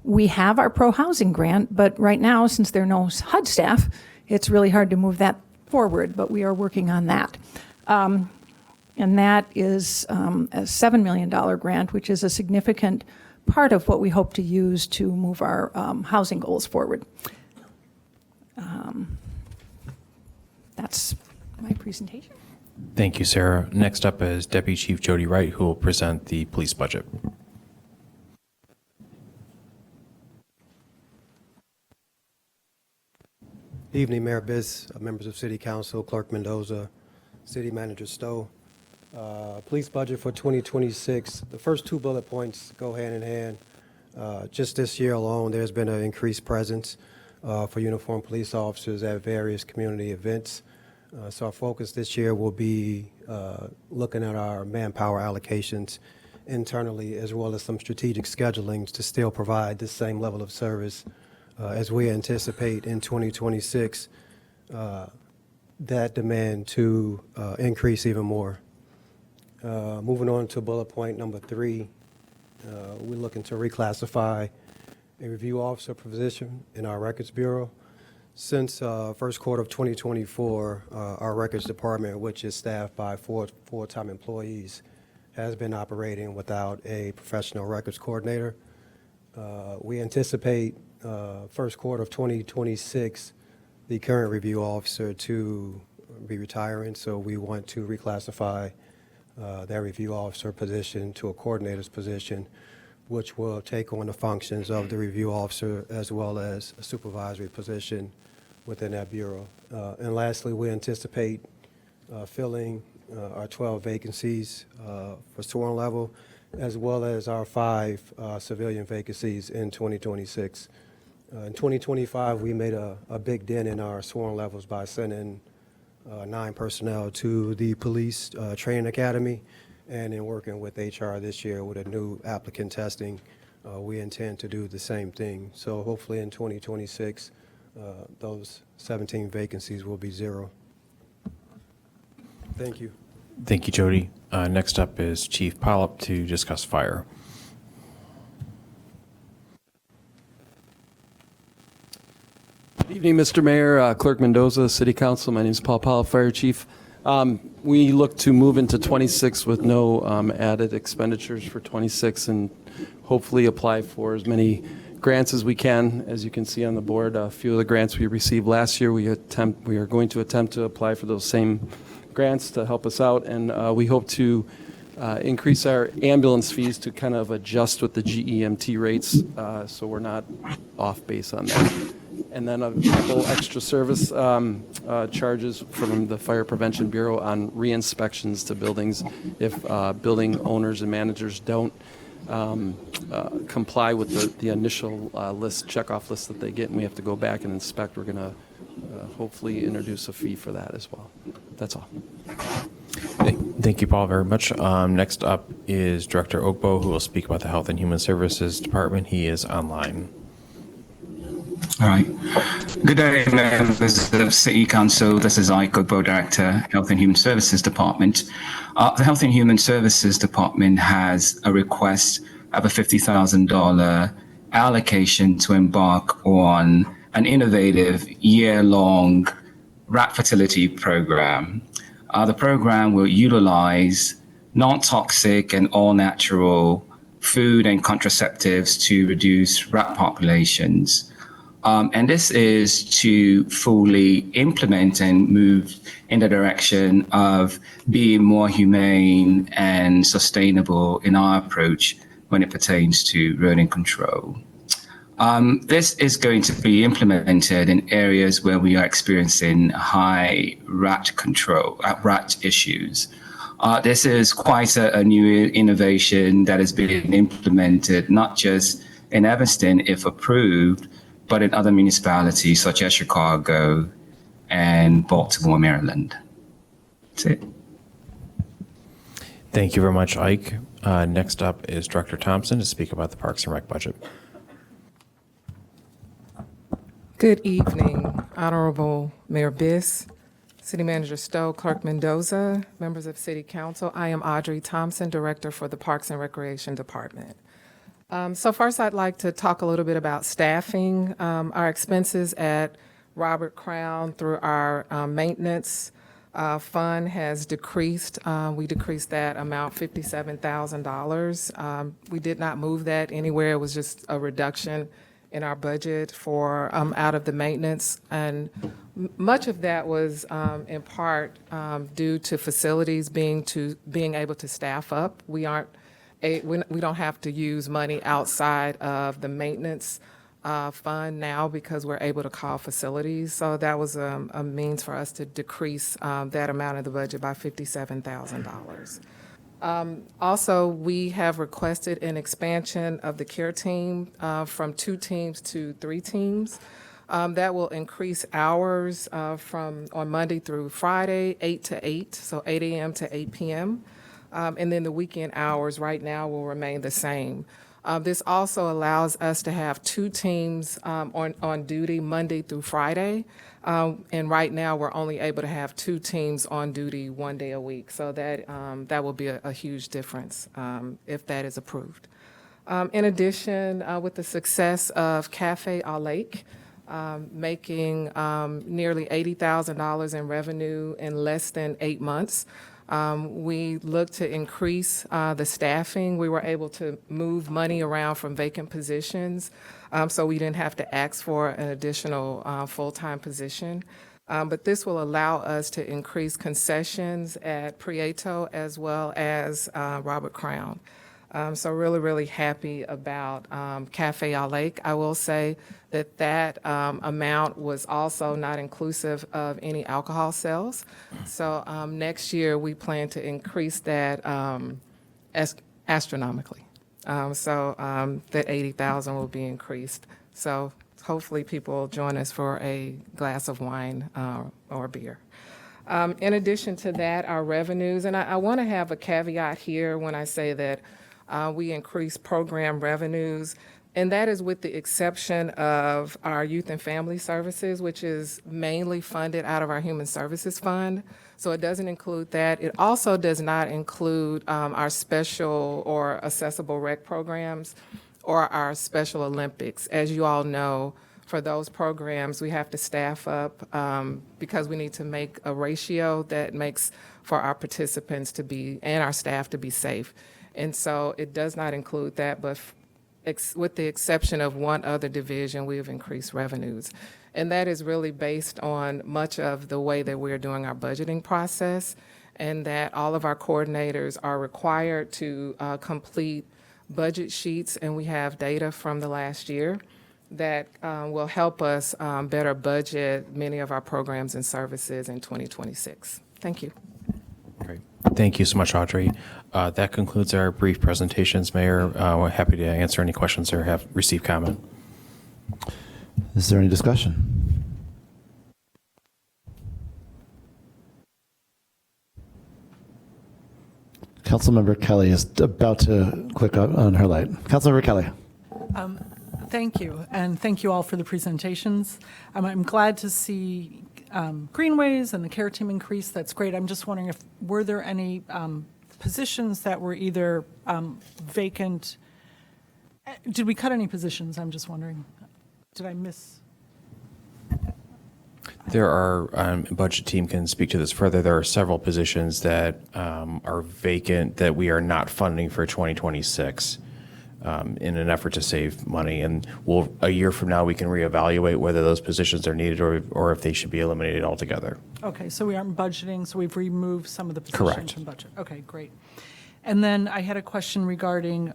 We have our pro-housing grant, but right now, since there are no HUD staff, it's really hard to move that forward, but we are working on that. And that is a $7 million grant, which is a significant part of what we hope to use to move our housing goals forward. That's my presentation. Thank you, Sarah. Next up is Deputy Chief Jody Wright, who will present the police budget. Evening, Mayor Biss, members of City Council, Clerk Mendoza, City Manager Stowe. Police budget for 2026, the first two bullet points go hand in hand. Just this year alone, there's been an increased presence for uniformed police officers at various community events. So our focus this year will be looking at our manpower allocations internally, as well as some strategic schedulings to still provide the same level of service as we anticipate in 2026 that demand to increase even more. Moving on to bullet point number 3, we're looking to reclassify a review officer position in our Records Bureau. Since first quarter of 2024, our Records Department, which is staffed by 4 full-time employees, has been operating without a professional records coordinator. We anticipate first quarter of 2026 the current review officer to be retiring, so we want to reclassify that review officer position to a coordinator's position, which will take on the functions of the review officer as well as a supervisory position within that bureau. And lastly, we anticipate filling our 12 vacancies for sworn level, as well as our 5 civilian vacancies in 2026. In 2025, we made a big dent in our sworn levels by sending 9 personnel to the police training academy, and in working with HR this year with a new applicant testing, we intend to do the same thing. So hopefully in 2026, those 17 vacancies will be 0. Thank you. Thank you, Jody. Next up is Chief Polyp to discuss fire. Good evening, Mr. Mayor, Clerk Mendoza, City Council. My name is Paul Polyp, Fire Chief. We look to move into 26 with no added expenditures for 26 and hopefully apply for as many grants as we can. As you can see on the board, a few of the grants we received last year, we are going to attempt to apply for those same grants to help us out, and we hope to increase our ambulance fees to kind of adjust with the GEMT rates, so we're not off base on that. And then a couple extra service charges from the Fire Prevention Bureau on re-inspections to buildings if building owners and managers don't comply with the initial checkoff list that they get, and we have to go back and inspect. We're going to hopefully introduce a fee for that as well. That's all. Thank you, Paul, very much. Next up is Director Ogbo, who will speak about the Health and Human Services Department. He is online. All right. Good day, members of City Council. This is Ike Ogbo, Director, Health and Human Services Department. The Health and Human Services Department has a request of a $50,000 allocation to embark on an innovative year-long rat fertility program. The program will utilize non-toxic and all-natural food and contraceptives to reduce rat populations. And this is to fully implement and move in the direction of being more humane and sustainable in our approach when it pertains to rodent control. This is going to be implemented in areas where we are experiencing high rat issues. This is quite a new innovation that is being implemented, not just in Evanston, if approved, but in other municipalities such as Chicago and Baltimore, Maryland. That's it. Thank you very much, Ike. Next up is Director Thompson to speak about the Parks and Rec budget. Good evening, Honorable Mayor Biss, City Manager Stowe, Clerk Mendoza, members of City Council. I am Audrey Thompson, Director for the Parks and Recreation Department. So first, I'd like to talk a little bit about staffing. Our expenses at Robert Crown through our maintenance fund has decreased. We decreased that amount $57,000. We did not move that anywhere. It was just a reduction in our budget for out of the maintenance, and much of that was in part due to facilities being able to staff up. We don't have to use money outside of the maintenance fund now because we're able to call facilities. So that was a means for us to decrease that amount of the budget by $57,000. Also, we have requested an expansion of the care team from 2 teams to 3 teams. That will increase hours from on Monday through Friday, 8 to 8, so 8 a.m. to 8 p.m. And then the weekend hours right now will remain the same. This also allows us to have 2 teams on duty Monday through Friday. And right now, we're only able to have 2 teams on duty 1 day a week. So that will be a huge difference if that is approved. In addition, with the success of Cafe au Lake, making nearly $80,000 in revenue in less than 8 months, we looked to increase the staffing. We were able to move money around from vacant positions, so we didn't have to ask for an additional full-time position. But this will allow us to increase concessions at Prieto as well as Robert Crown. So really, really happy about Cafe au Lake. I will say that amount was also not inclusive of any alcohol sales. So next year, we plan to increase that astronomically. So that 80,000 will be increased. So hopefully people will join us for a glass of wine or beer. In addition to that, our revenues, and I want to have a caveat here when I say that we increase program revenues, and that is with the exception of our youth and family services, which is mainly funded out of our Human Services Fund. So it doesn't include that. It also does not include our special or accessible rec programs or our Special Olympics. As you all know, for those programs, we have to staff up because we need to make a ratio that makes for our participants to be, and our staff to be safe. And so it does not include that, but with the exception of one other division, we have increased revenues. And that is really based on much of the way that we're doing our budgeting process, and that all of our coordinators are required to complete budget sheets, and we have data from the last year that will help us better budget many of our programs and services in 2026. Thank you. Great. Thank you so much, Audrey. That concludes our brief presentations, Mayor. We're happy to answer any questions or have received comment. Is there any discussion? Councilmember Kelly is about to click on her light. Councilmember Kelly. Thank you, and thank you all for the presentations. I'm glad to see greenways and the care team increase. That's great. I'm just wondering if were there any positions that were either vacant? Did we cut any positions? I'm just wondering. Did I miss? There are, budget team can speak to this further. There are several positions that are vacant that we are not funding for 2026 in an effort to save money. And a year from now, we can reevaluate whether those positions are needed or if they should be eliminated altogether. Okay, so we aren't budgeting, so we've removed some of the positions Correct. from budget. Okay, great. And then I had a question regarding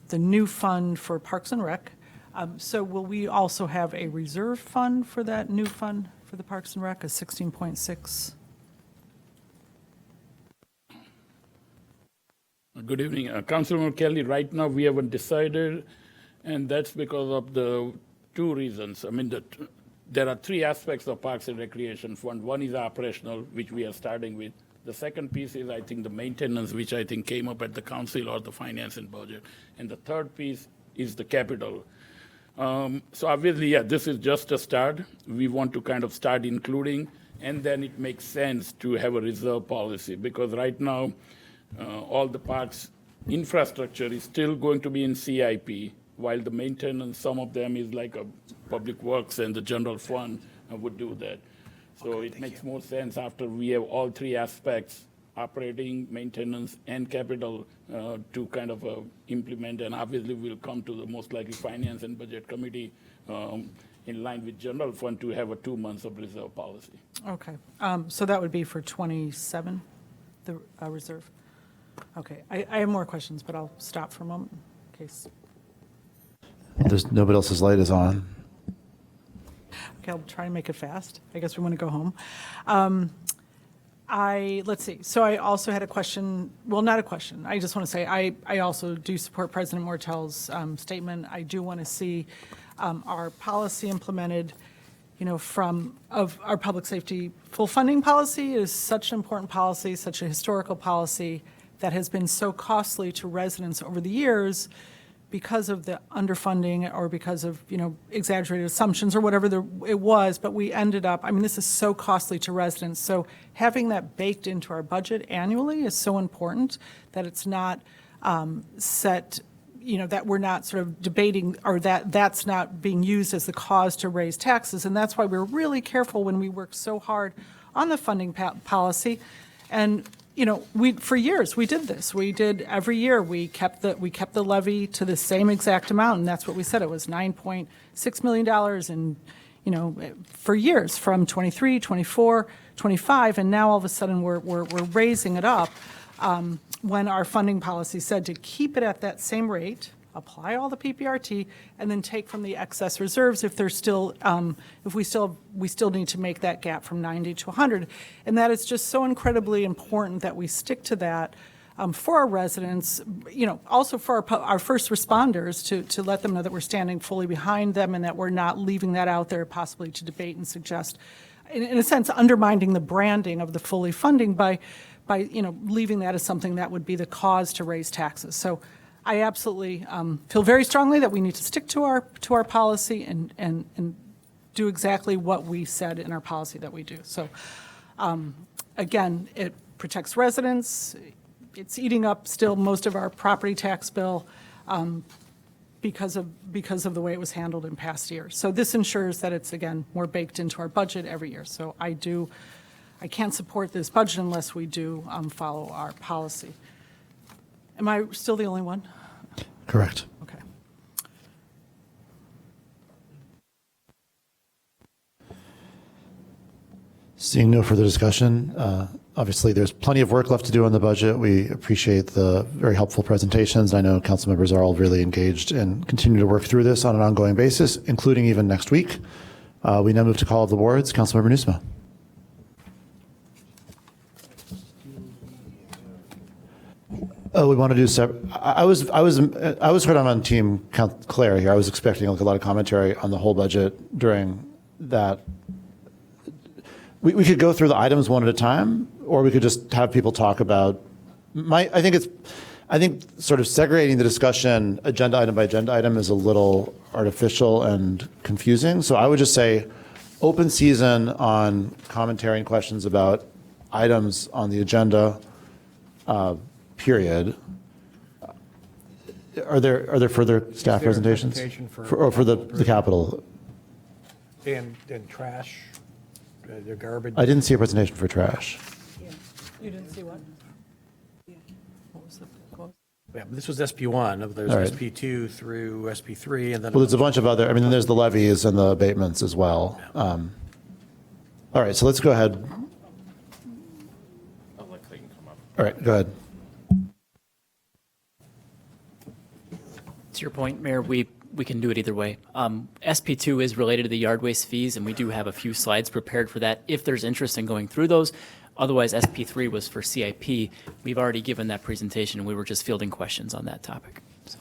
the new fund for Parks and Rec. So will we also have a reserve fund for that new fund for the Parks and Rec, a 16.6? Good evening. Councilmember Kelly, right now we haven't decided, and that's because of the 2 reasons. I mean, there are 3 aspects of Parks and Recreation Fund. One is operational, which we are starting with. The second piece is, I think, the maintenance, which I think came up at the council or the finance and budget. And the third piece is the capital. So obviously, yeah, this is just a start. We want to kind of start including, and then it makes sense to have a reserve policy, because right now, all the parks infrastructure is still going to be in CIP, while the maintenance, some of them is like a public works and the general fund would do that. So it makes more sense after we have all 3 aspects, operating, maintenance, and capital, to kind of implement. And obviously we'll come to the most likely finance and budget committee in line with general fund to have a 2 months of reserve policy. Okay, so that would be for 27, the reserve? Okay, I have more questions, but I'll stop for a moment in case. There's nobody else's light is on. Okay, I'll try and make it fast. I guess we want to go home. Let's see. So I also had a question. Well, not a question. I just want to say I also do support President Mortel's statement. I do want to see our policy implemented. You know, of our public safety full funding policy is such an important policy, such a historical policy that has been so costly to residents over the years because of the underfunding or because of, exaggerated assumptions or whatever it was, but we ended up, this is so costly to residents. So having that baked into our budget annually is so important that it's not set, that we're not sort of debating or that's not being used as the cause to raise taxes. And that's why we're really careful when we work so hard on the funding policy. And for years we did this. We did every year. We kept the levy to the same exact amount, and that's what we said. It was $9.6 million, and for years from 23, 24, 25, and now all of a sudden we're raising it up. When our funding policy said to keep it at that same rate, apply all the PPRT, and then take from the excess reserves if there's still, if we still need to make that gap from 90 to 100. And that is just so incredibly important that we stick to that for our residents, also for our first responders to let them know that we're standing fully behind them and that we're not leaving that out there possibly to debate and suggest, in a sense, undermining the branding of the fully funding by leaving that as something that would be the cause to raise taxes. So I absolutely feel very strongly that we need to stick to our policy and do exactly what we said in our policy that we do. So again, it protects residents. It's eating up still most of our property tax bill because of the way it was handled in past years. So this ensures that it's, again, more baked into our budget every year. So I can't support this budget unless we do follow our policy. Am I still the only one? Correct. Okay. Seeing no further discussion, obviously there's plenty of work left to do on the budget. We appreciate the very helpful presentations. I know council members are all really engaged and continue to work through this on an ongoing basis, including even next week. We now move to call of the wards. Councilmember Nieuwsma. Oh, we want to do separate. I was heard I'm on Team Claire here. I was expecting a lot of commentary on the whole budget during that. We could go through the items one at a time, or we could just have people talk about. I think sort of segregating the discussion agenda item by agenda item is a little artificial and confusing. So I would just say, open season on commentary and questions about items on the agenda. Period. Are there further staff presentations? For the capital? And trash, the garbage. I didn't see a presentation for trash. You didn't see what? What was the quote? Yeah, but this was SP1. There's All right. SP2 through SP3, and then. Well, there's a bunch of other, then there's the levies and the abatements as well. All right, so let's go ahead. I'll let Clayton come up. All right, go ahead. To your point, Mayor, we can do it either way. SP2 is related to the yard waste fees, and we do have a few slides prepared for that if there's interest in going through those. Otherwise, SP3 was for CIP. We've already given that presentation, and we were just fielding questions on that topic. So.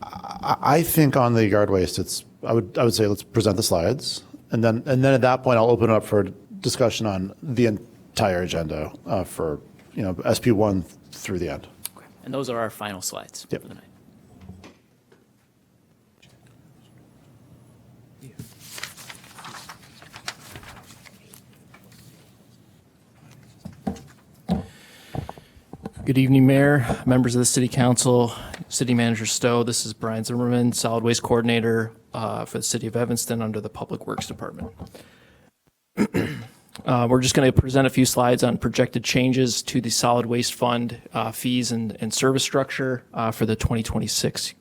I think on the yard waste, I would say let's present the slides, and then at that point I'll open it up for discussion on the entire agenda for SP1 through the end. Okay. And those are our final slides for the night. Good evening, Mayor, members of the City Council, City Manager Stowe. This is Brian Zimmerman, Solid Waste Coordinator for the City of Evanston under the Public Works Department. We're just going to present a few slides on projected changes to the Solid Waste Fund fees and service structure for the 2026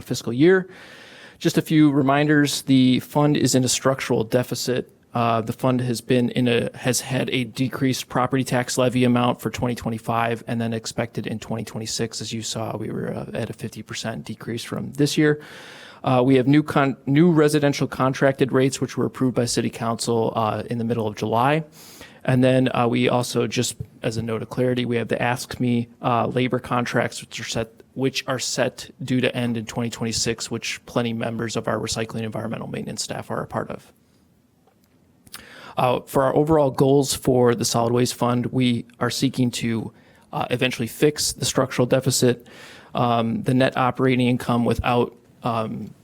fiscal year. Just a few reminders. The fund is in a structural deficit. The fund has had a decreased property tax levy amount for 2025 and then expected in 2026. As you saw, we were at a 50% decrease from this year. We have new residential contracted rates, which were approved by City Council in the middle of July. And then we also, just as a note of clarity, we have the Ask Me labor contracts, which are set due to end in 2026, which plenty members of our recycling environmental maintenance staff are a part of. For our overall goals for the Solid Waste Fund, we are seeking to eventually fix the structural deficit, The net operating income without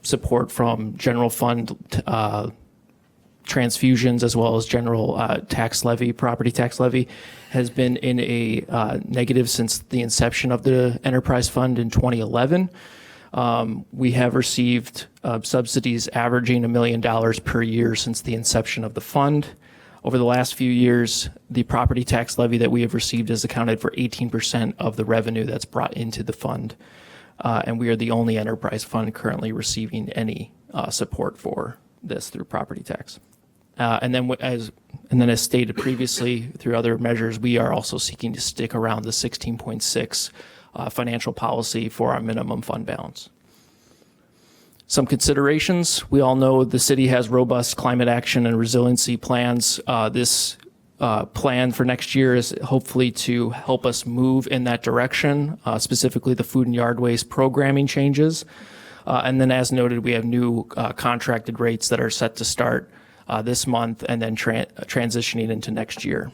support from general fund transfusions as well as general tax levy, property tax levy, has been in a negative since the inception of the enterprise fund in 2011. We have received subsidies averaging $1 million per year since the inception of the fund. Over the last few years, the property tax levy that we have received has accounted for 18% of the revenue that's brought into the fund. And we are the only enterprise fund currently receiving any support for this through property tax. And then as stated previously through other measures, we are also seeking to stick around the 16.6 financial policy for our minimum fund balance. Some considerations. We all know the city has robust climate action and resiliency plans. This plan for next year is hopefully to help us move in that direction, specifically the food and yard waste programming changes. And then as noted, we have new contracted rates that are set to start this month and then transitioning into next year.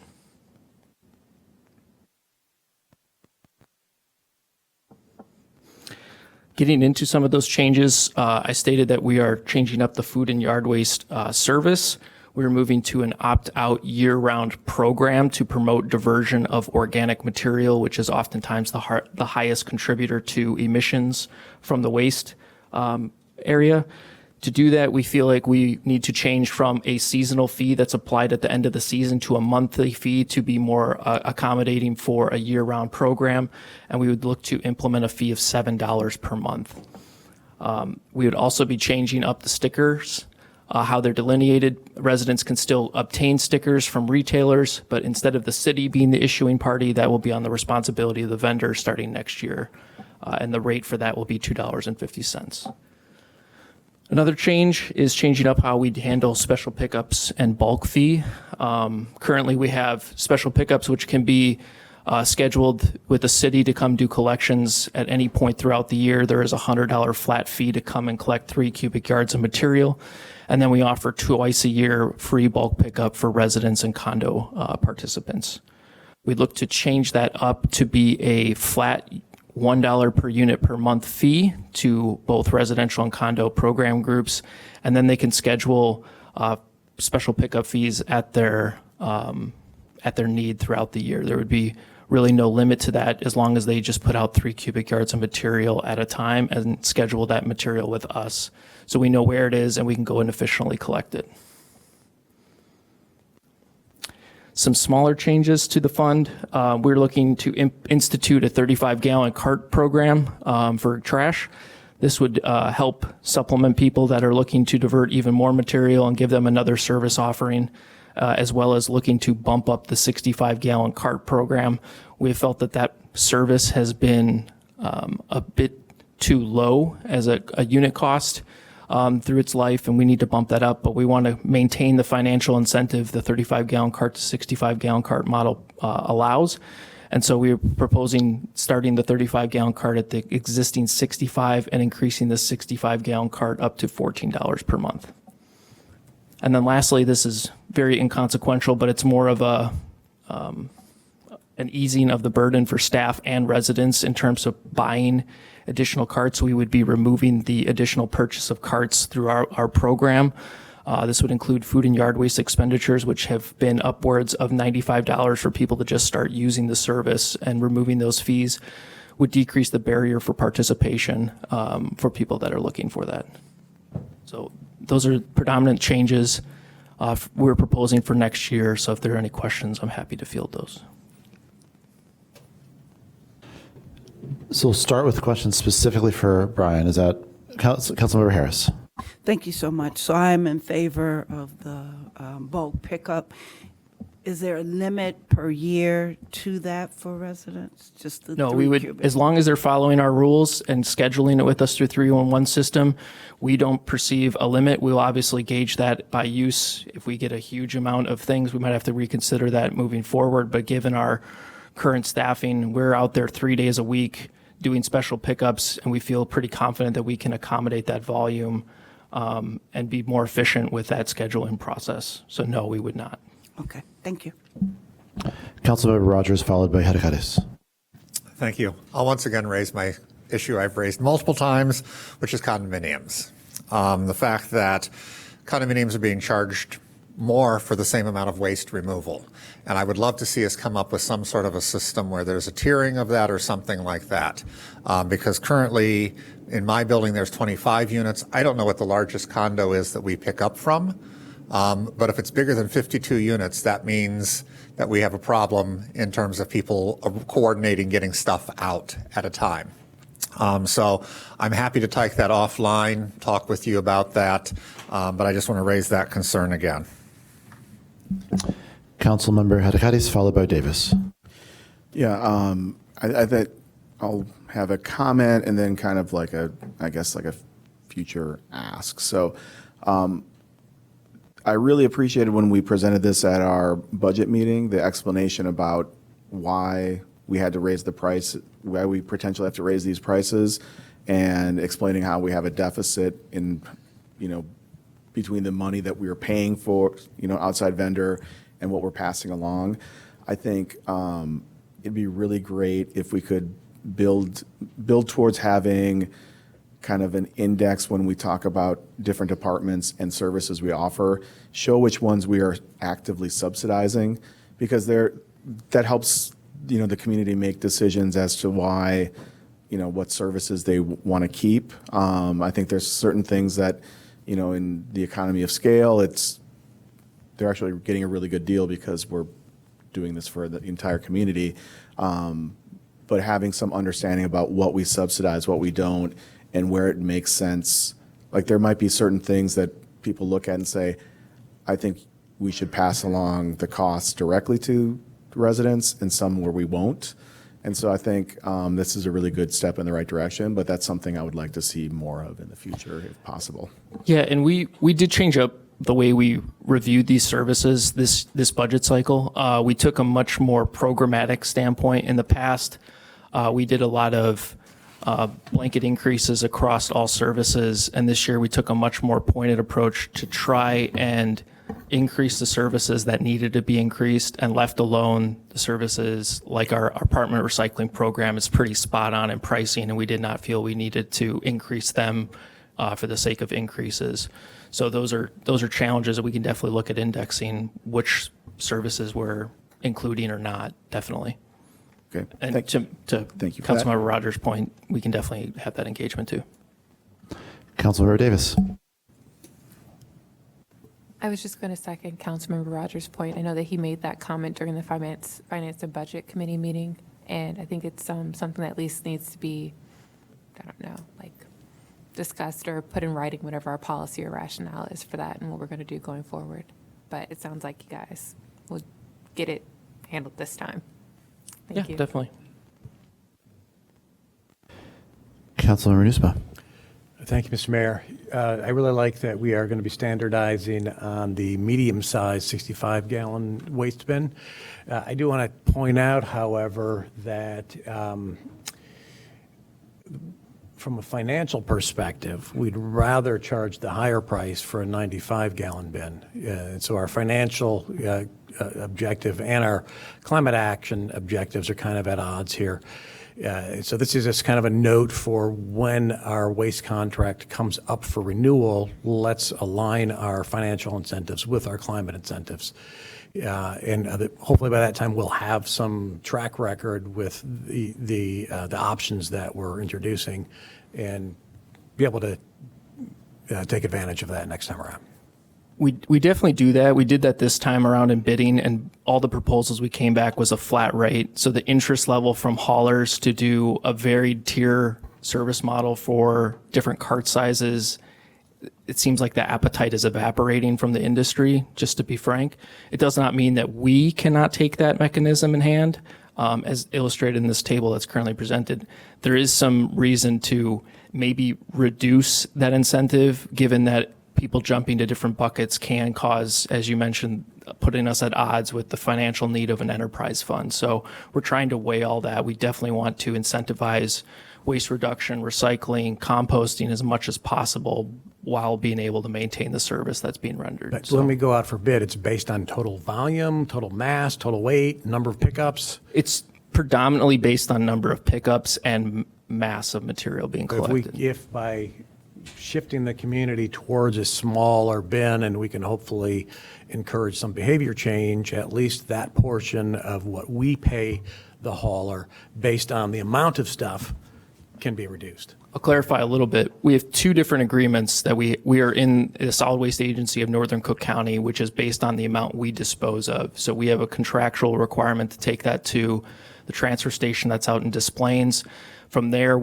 Getting into some of those changes, I stated that we are changing up the food and yard waste service. We're moving to an opt-out year-round program to promote diversion of organic material, which is oftentimes the highest contributor to emissions from the waste area. To do that, we feel like we need to change from a seasonal fee that's applied at the end of the season to a monthly fee to be more accommodating for a year-round program, and we would look to implement a fee of $7 per month. We would also be changing up the stickers, how they're delineated. Residents can still obtain stickers from retailers, but instead of the city being the issuing party, that will be on the responsibility of the vendor starting next year, and the rate for that will be $2.50. Another change is changing up how we handle special pickups and bulk fee. Currently, we have special pickups which can be scheduled with the city to come do collections at any point throughout the year. There is a $100 flat fee to come and collect 3 cubic yards of material. And then we offer twice a year free bulk pickup for residents and condo participants. We look to change that up to be a flat $1 per unit per month fee to both residential and condo program groups, and then they can schedule special pickup fees at their need throughout the year. There would be really no limit to that as long as they just put out 3 cubic yards of material at a time and schedule that material with us, so we know where it is and we can go and efficiently collect it. Some smaller changes to the fund. We're looking to institute a 35-gallon cart program for trash. This would help supplement people that are looking to divert even more material and give them another service offering, as well as looking to bump up the 65-gallon cart program. We felt that service has been a bit too low as a unit cost through its life, and we need to bump that up, but we want to maintain the financial incentive the 35-gallon cart to 65-gallon cart model allows. And so we're proposing starting the 35-gallon cart at the existing 65 and increasing the 65-gallon cart up to $14 per month. And then lastly, this is very inconsequential, but it's more of an easing of the burden for staff and residents in terms of buying additional carts. We would be removing the additional purchase of carts through our program. This would include food and yard waste expenditures, which have been upwards of $95 for people to just start using the service, and removing those fees would decrease the barrier for participation for people that are looking for that. So those are predominant changes we're proposing for next year. So if there are any questions, I'm happy to field those. So we'll start with questions specifically for Brian. Is that Councilmember Harris? Thank you so much. So I'm in favor of the bulk pickup. Is there a limit per year to that for residents? Just the No, 3 we would, cubic? as long as they're following our rules and scheduling it with us through 311 system, we don't perceive a limit. We'll obviously gauge that by use. If we get a huge amount of things, we might have to reconsider that moving forward. But given our current staffing, we're out there 3 days a week doing special pickups, and we feel pretty confident that we can accommodate that volume and be more efficient with that scheduling process. So no, we would not. Okay, thank you. Councilmember Rogers, followed by Herreres. Thank you. I'll once again raise my issue I've raised multiple times, which is condominiums. The fact that condominiums are being charged more for the same amount of waste removal. And I would love to see us come up with some sort of a system where there's a tiering of that or something like that. Because currently in my building, there's 25 units. I don't know what the largest condo is that we pick up from. But if it's bigger than 52 units, that means that we have a problem in terms of people coordinating getting stuff out at a time. So I'm happy to take that offline, talk with you about that, but I just want to raise that concern again. Councilmember Hadakatis, followed by Davis. Yeah, I think I'll have a comment and then kind of like a future ask. So I really appreciated when we presented this at our budget meeting, the explanation about why we had to raise the price, why we potentially have to raise these prices, and explaining how we have a deficit in, between the money that we are paying for, outside vendor and what we're passing along. I think it'd be really great if we could build towards having kind of an index when we talk about different departments and services we offer, show which ones we are actively subsidizing, because that helps the community make decisions as to why, what services they want to keep. I think there's certain things that, in the economy of scale, they're actually getting a really good deal because we're doing this for the entire community. But having some understanding about what we subsidize, what we don't, and where it makes sense. Like there might be certain things that people look at and say, I think we should pass along the costs directly to residents, and some where we won't. And so I think this is a really good step in the right direction, but that's something I would like to see more of in the future if possible. Yeah, and we did change up the way we reviewed these services this budget cycle. We took a much more programmatic standpoint. In the past, we did a lot of blanket increases across all services, and this year we took a much more pointed approach to try and increase the services that needed to be increased and left alone the services like our apartment recycling program is pretty spot on in pricing, and we did not feel we needed to increase them for the sake of increases. So those are challenges that we can definitely look at indexing which services we're including or not, definitely. Okay. And thank you for that. Councilmember Rogers' point, we can definitely have that engagement too. Councilmember Davis. I was just going to second Councilmember Rogers' point. I know that he made that comment during the Finance and Budget Committee meeting, and I think it's something that at least needs to be, discussed or put in writing whatever our policy or rationale is for that and what we're going to do going forward. But it sounds like you guys will get it handled this time. Thank you. Definitely. Councilmember Nieuwsma. Thank you, Mr. Mayor. I really like that we are going to be standardizing on the medium-sized 65-gallon waste bin. I do want to point out, however, that from a financial perspective, we'd rather charge the higher price for a 95-gallon bin. And so our financial objective and our climate action objectives are kind of at odds here. So this is just kind of a note for when our waste contract comes up for renewal, let's align our financial incentives with our climate incentives. And hopefully by that time we'll have some track record with the options that we're introducing and be able to take advantage of that next time around. We definitely do that. We did that this time around in bidding, and all the proposals we came back was a flat rate. So the interest level from haulers to do a varied tier service model for different cart sizes, it seems like the appetite is evaporating from the industry, just to be frank. It does not mean that we cannot take that mechanism in hand. As illustrated in this table that's currently presented, there is some reason to maybe reduce that incentive, given that people jumping to different buckets can cause, as you mentioned, putting us at odds with the financial need of an enterprise fund. So we're trying to weigh all that. We definitely want to incentivize waste reduction, recycling, composting as much as possible while being able to maintain the service that's being rendered. But when we go out for bid, it's based on total volume, total mass, total weight, number of pickups? It's predominantly based on number of pickups and mass of material being If collected. if by shifting the community towards a smaller bin, and we can hopefully encourage some behavior change, at least that portion of what we pay the hauler based on the amount of stuff can be reduced. I'll clarify a little bit. We have two different agreements that we are in the Solid Waste Agency of Northern Cook County, which is based on the amount we dispose of. So we have a contractual requirement to take that to the transfer station that's out in Des Plaines. From there,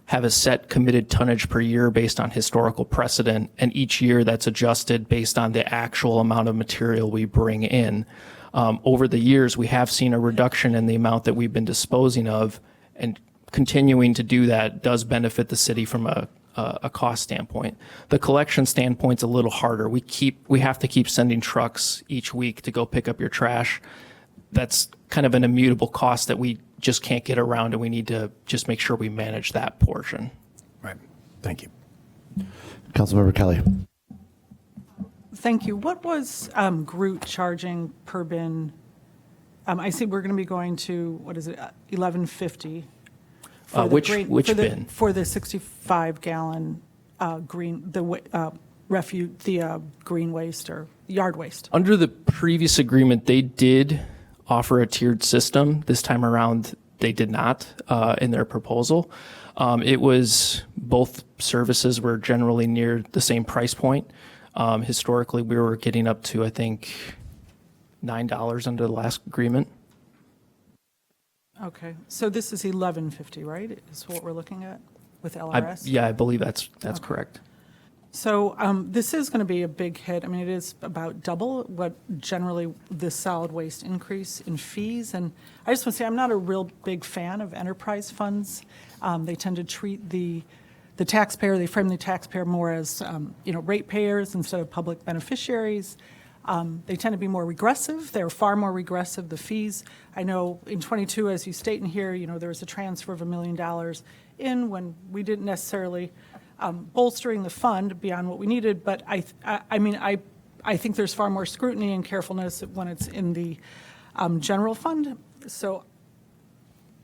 have a set committed tonnage per year based on historical precedent, and each year that's adjusted based on the actual amount of material we bring in. Over the years, we have seen a reduction in the amount that we've been disposing of, and continuing to do that does benefit the city from a cost standpoint. The collection standpoint's a little harder. We have to keep sending trucks each week to go pick up your trash. That's kind of an immutable cost that we just can't get around, and we need to just make sure we manage that portion. Right. Thank you. Councilmember Kelly. Thank you. What was Groot charging per bin? I see we're going to be going to, what is it, $11.50. Which bin? For the 65-gallon green, the green waste or yard waste. Under the previous agreement, they did offer a tiered system. This time around, they did not in their proposal. It was both services were generally near the same price point. Historically, we were getting up to, I think, $9 under the last agreement. Okay, so this is $11.50, right? Is what we're looking at with LRS? I believe that's correct. So this is going to be a big hit. I mean, it is about double what generally the solid waste increase in fees. And I just want to say I'm not a real big fan of enterprise funds. They tend to treat the taxpayer, they frame the taxpayer more as ratepayers instead of public beneficiaries. They tend to be more regressive. They're far more regressive, the fees. I know in 22, as you state in here, there was a transfer of $1 million in when we didn't necessarily bolstering the fund beyond what we needed. But I think there's far more scrutiny and carefulness when it's in the general fund. So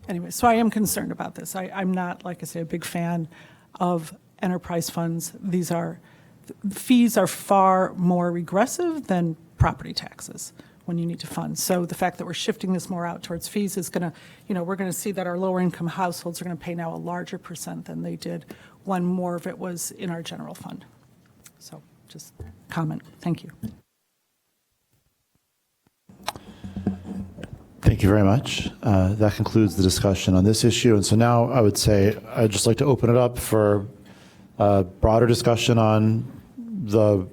anyway, so I am concerned about this. I'm not, like I say, a big fan of enterprise funds. Fees are far more regressive than property taxes when you need to fund. So the fact that we're shifting this more out towards fees is going to, we're going to see that our lower income households are going to pay now a larger percent than they did when more of it was in our general fund. So just comment. Thank you. Thank you very much. That concludes the discussion on this issue. And so now I would say I'd just like to open it up for broader discussion on the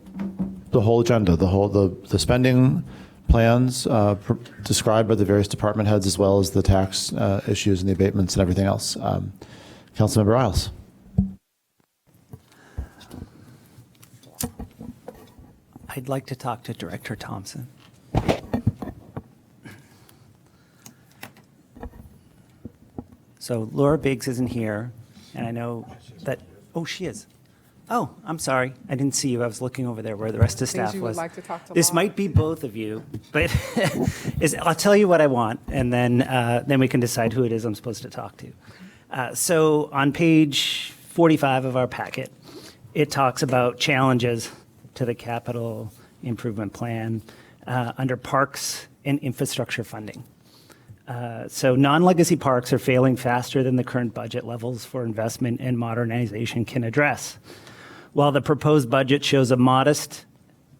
whole agenda, the spending plans described by the various department heads, as well as the tax issues and the abatements and everything else. Councilmember Isles. I'd like to talk to Director Thompson. So Laura Biggs isn't here, and I know that, oh, she is. Oh, I'm sorry. I didn't see you. I was looking over there where the rest of the staff You would was. like to talk to This Laura? might be both of you, but I'll tell you what I want, and then we can decide who it is I'm supposed to talk to. So on page 45 of our packet, it talks about challenges to the capital improvement plan under parks and infrastructure funding. So non-legacy parks are failing faster than the current budget levels for investment and modernization can address. While the proposed budget shows a modest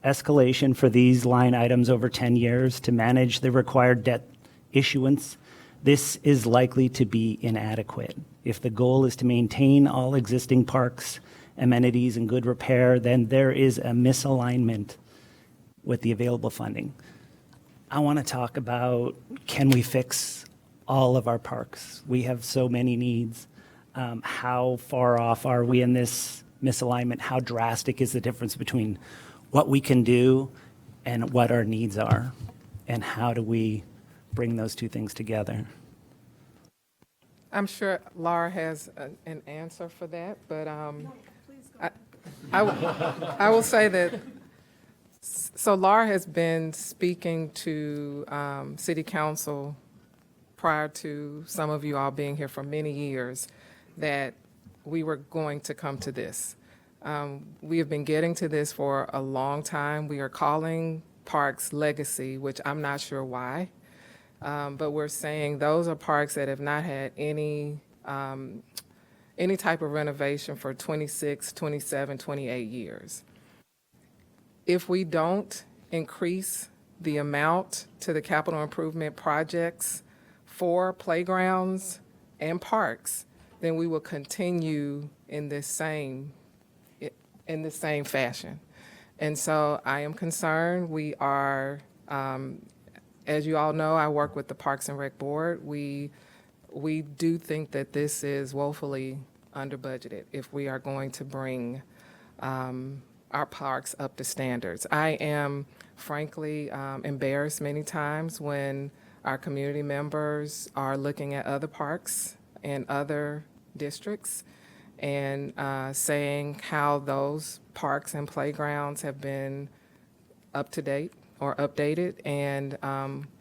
escalation for these line items over 10 years to manage the required debt issuance, this is likely to be inadequate. If the goal is to maintain all existing parks, amenities, and good repair, then there is a misalignment with the available funding. I want to talk about, can we fix all of our parks? We have so many needs. How far off are we in this misalignment? How drastic is the difference between what we can do and what our needs are? And how do we bring those two things together? I'm sure Laura has an answer for that, but I will say that, so Laura has been speaking to City Council prior to some of you all being here for many years that we were going to come to this. We have been getting to this for a long time. We are calling parks legacy, which I'm not sure why. But we're saying those are parks that have not had any type of renovation for 26, 27, 28 years. If we don't increase the amount to the capital improvement projects for playgrounds and parks, then we will continue in the same fashion. And so I am concerned. We are, as you all know, I work with the Parks and Rec Board. We do think that this is woefully under budgeted if we are going to bring our parks up to standards. I am frankly embarrassed many times when our community members are looking at other parks and other districts and saying how those parks and playgrounds have been up to date or updated, and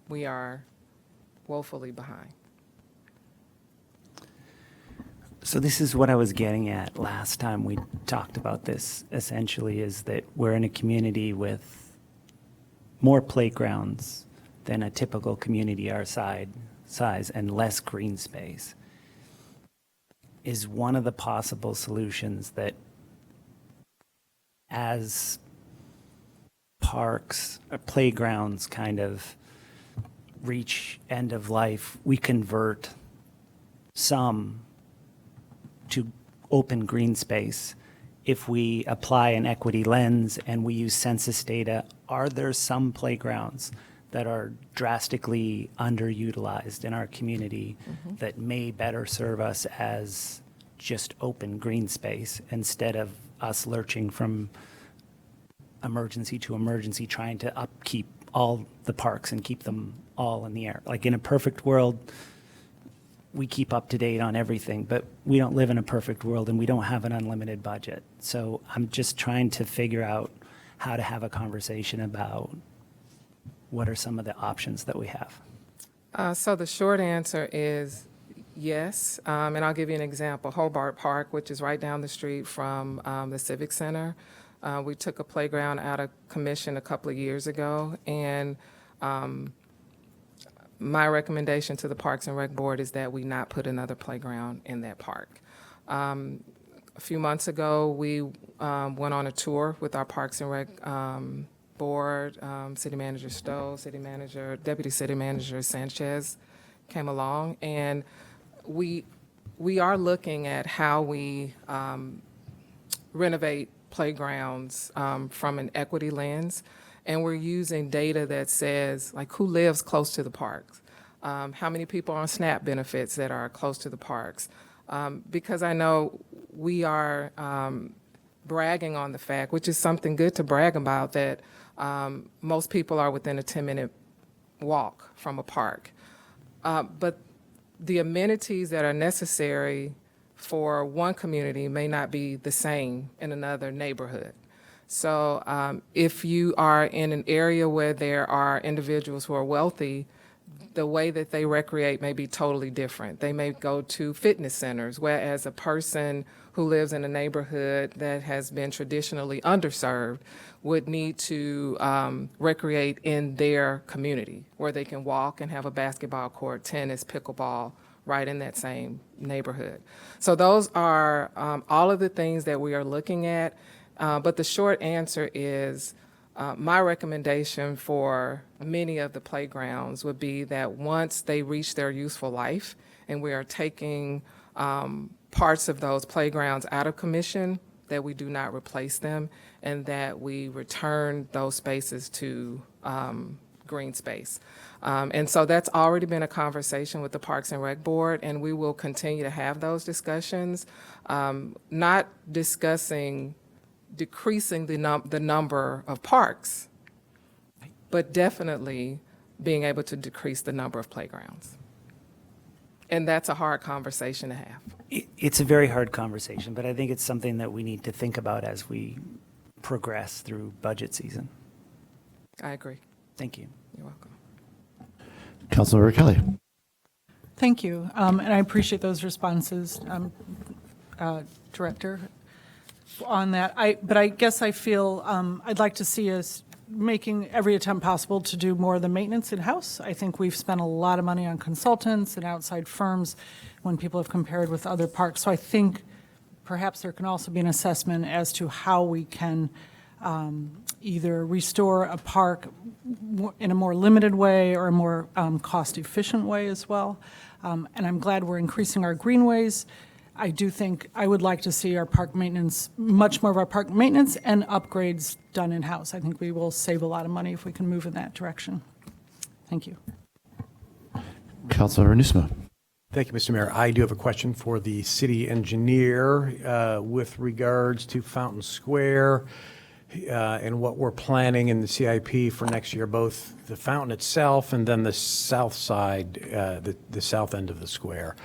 we are woefully behind. So this is what I was getting at last time we talked about this, essentially, is that we're in a community with more playgrounds than a typical community our size and less green space. Is one of the possible solutions that as parks or playgrounds kind of reach end of life, we convert some to open green space. If we apply an equity lens and we use census data, are there some playgrounds that are drastically underutilized in our community that may better serve us as just open green space instead of us lurching from emergency to emergency trying to upkeep all the parks and keep them all in the air? Like in a perfect world, we keep up to date on everything, but we don't live in a perfect world and we don't have an unlimited budget. So I'm just trying to figure out how to have a conversation about what are some of the options that we have. So the short answer is yes, and I'll give you an example. Hobart Park, which is right down the street from the Civic Center. We took a playground out of commission a couple of years ago, and my recommendation to the Parks and Rec Board is that we not put another playground in that park. A few months ago, we went on a tour with our Parks and Rec Board. City Manager Stowe, Deputy City Manager Sanchez came along, and we are looking at how we renovate playgrounds from an equity lens. And we're using data that says, like, who lives close to the parks? How many people are on SNAP benefits that are close to the parks? Because I know we are bragging on the fact, which is something good to brag about, that most people are within a 10-minute walk from a park. But the amenities that are necessary for one community may not be the same in another neighborhood. So if you are in an area where there are individuals who are wealthy, the way that they recreate may be totally different. They may go to fitness centers, whereas a person who lives in a neighborhood that has been traditionally underserved would need to recreate in their community, where they can walk and have a basketball court, tennis, pickleball, right in that same neighborhood. So those are all of the things that we are looking at. But the short answer is my recommendation for many of the playgrounds would be that once they reach their useful life and we are taking parts of those playgrounds out of commission, that we do not replace them and that we return those spaces to green space. And so that's already been a conversation with the Parks and Rec Board, and we will continue to have those discussions, not discussing decreasing the number of parks, but definitely being able to decrease the number of playgrounds. And that's a hard conversation to have. It's a very hard conversation, but I think it's something that we need to think about as we progress through budget season. I agree. Thank you. You're welcome. Councilmember Kelly. Thank you, and I appreciate those responses, Director, on that. But I guess I feel I'd like to see us making every attempt possible to do more of the maintenance in-house. I think we've spent a lot of money on consultants and outside firms when people have compared with other parks. So I think perhaps there can also be an assessment as to how we can either restore a park in a more limited way or a more cost-efficient way as well. And I'm glad we're increasing our greenways. I do think I would like to see our park maintenance, much more of our park maintenance and upgrades done in-house. I think we will save a lot of money if we can move in that direction. Thank you. Councilmember Nieuwsma. Thank you, Mr. Mayor. I do have a question for the city engineer with regards to Fountain Square and what we're planning in the CIP for next year, both the fountain itself and then the south side, the south end of the square.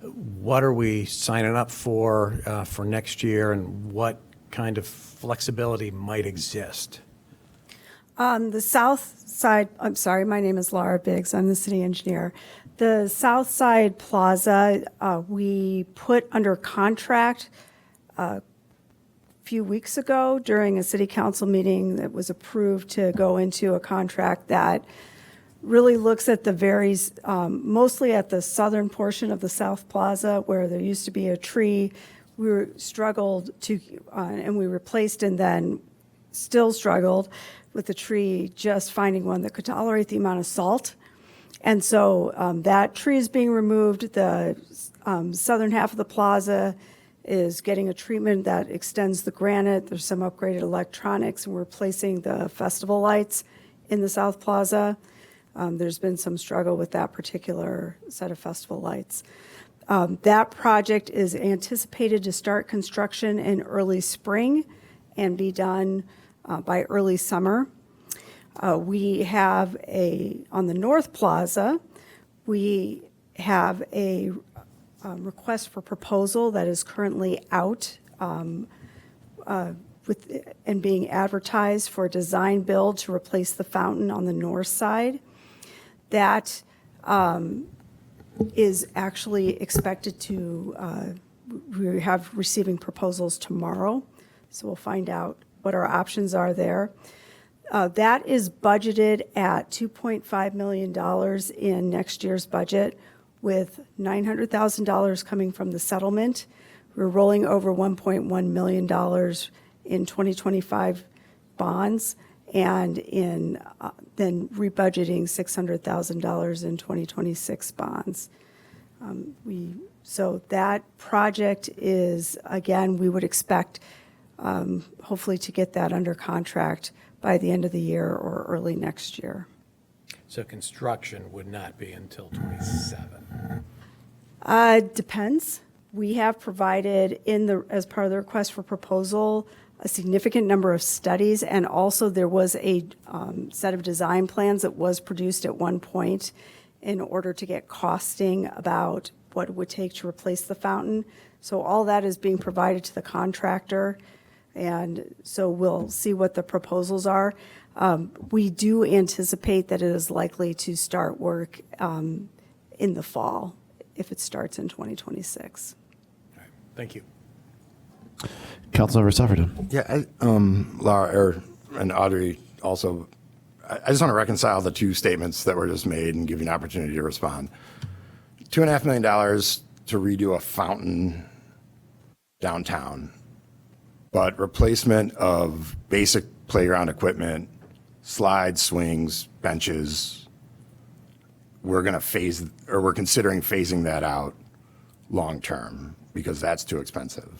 What are we signing up for next year, and what kind of flexibility might exist? The south side, I'm sorry, my name is Laura Biggs. I'm the city engineer. The south side plaza, we put under contract a few weeks ago during a city council meeting that was approved to go into a contract that really looks at the mostly at the southern portion of the South Plaza where there used to be a tree. We struggled to, and we replaced and then still struggled with the tree, just finding one that could tolerate the amount of salt. And so that tree is being removed. The southern half of the plaza is getting a treatment that extends the granite. There's some upgraded electronics, and we're replacing the festival lights in the South Plaza. There's been some struggle with that particular set of festival lights. That project is anticipated to start construction in early spring and be done by early summer. We have on the North Plaza, we have a request for proposal that is currently out and being advertised for a design build to replace the fountain on the north side. That is actually expected to, we have receiving proposals tomorrow, so we'll find out what our options are there. That is budgeted at $2.5 million in next year's budget, with $900,000 coming from the settlement. We're rolling over $1.1 million in 2025 bonds, and then rebudgeting $600,000 in 2026 bonds. So that project is, again, we would expect hopefully to get that under contract by the end of the year or early next year. So construction would not be until 27? Depends. We have provided as part of the request for proposal, a significant number of studies, and also there was a set of design plans that was produced at one point in order to get costing about what it would take to replace the fountain. So all that is being provided to the contractor, and so we'll see what the proposals are. We do anticipate that it is likely to start work in the fall if it starts in 2026. All right. Thank you. Councilmember Sufferton. Yeah, Laura and Audrey also, I just want to reconcile the two statements that were just made and give you an opportunity to respond. $2.5 million to redo a fountain downtown, but replacement of basic playground equipment, slides, swings, benches, we're considering phasing that out long term because that's too expensive.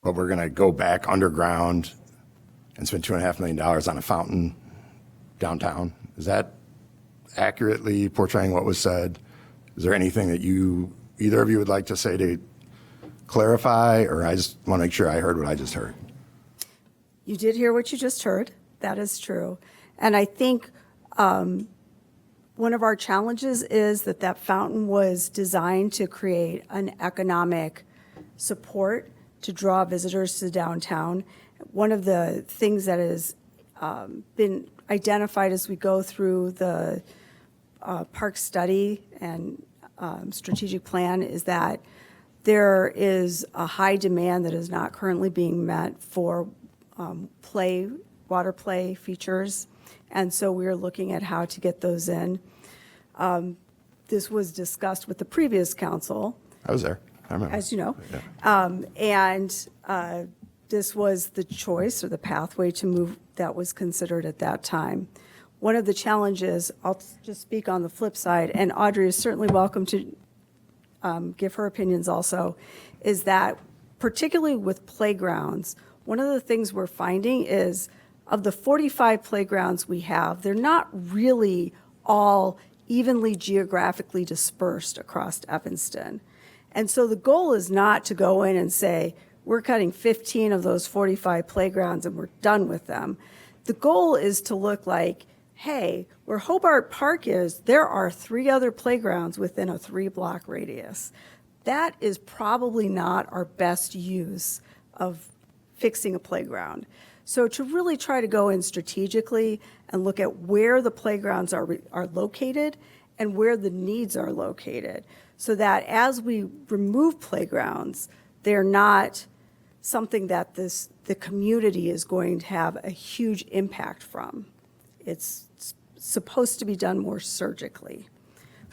But we're going to go back underground and spend $2.5 million on a fountain downtown. Is that accurately portraying what was said? Is there anything that either of you would like to say to clarify, or I just want to make sure I heard what I just heard? You did hear what you just heard. That is true. And I think one of our challenges is that fountain was designed to create an economic support to draw visitors to downtown. One of the things that has been identified as we go through the park study and strategic plan is that there is a high demand that is not currently being met for water play features. And so we're looking at how to get those in. This was discussed with the previous council, I was there. I remember. as you know. Yeah. This was the choice or the pathway to move that was considered at that time. One of the challenges, I'll just speak on the flip side, and Audrey is certainly welcome to give her opinions also, is that particularly with playgrounds, one of the things we're finding is of the 45 playgrounds we have, they're not really all evenly geographically dispersed across Evanston. And so the goal is not to go in and say, we're cutting 15 of those 45 playgrounds and we're done with them. The goal is to look like, hey, where Hobart Park is, there are 3 other playgrounds within a 3-block radius. That is probably not our best use of fixing a playground. So to really try to go in strategically and look at where the playgrounds are located and where the needs are located, so that as we remove playgrounds, they're not something that the community is going to have a huge impact from. It's supposed to be done more surgically.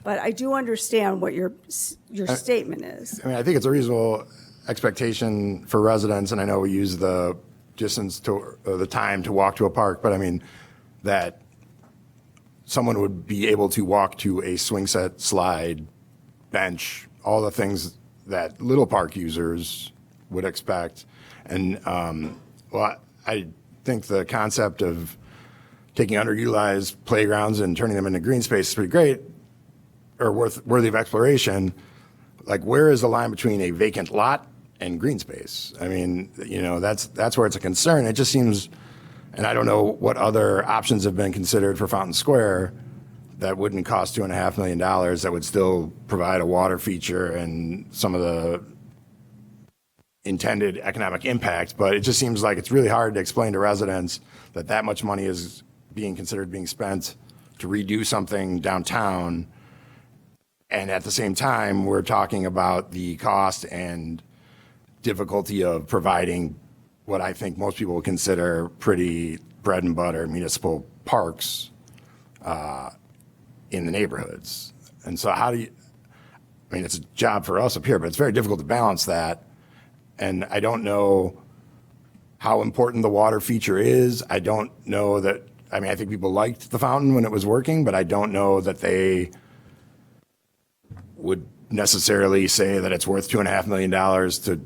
But I do understand what your statement is. I mean, I think it's a reasonable expectation for residents, and I know we use the distance to the time to walk to a park, but I mean that someone would be able to walk to a swing set, slide, bench, all the things that little park users would expect. And well, I think the concept of taking underutilized playgrounds and turning them into green space is pretty great, or worthy of exploration. Like, where is the line between a vacant lot and green space? I mean, you know, that's where it's a concern. It just seems, and I don't know what other options have been considered for Fountain Square that wouldn't cost $2.5 million, that would still provide a water feature and some of the intended economic impact. But it just seems like it's really hard to explain to residents that that much money is being considered being spent to redo something downtown. And at the same time, we're talking about the cost and difficulty of providing what I think most people would consider pretty bread and butter municipal parks in the neighborhoods. And so how do you, I mean, it's a job for us up here, but it's very difficult to balance that. And I don't know how important the water feature is. I don't know that, I mean, I think people liked the fountain when it was working, but I don't know that they would necessarily say that it's worth $2.5 million to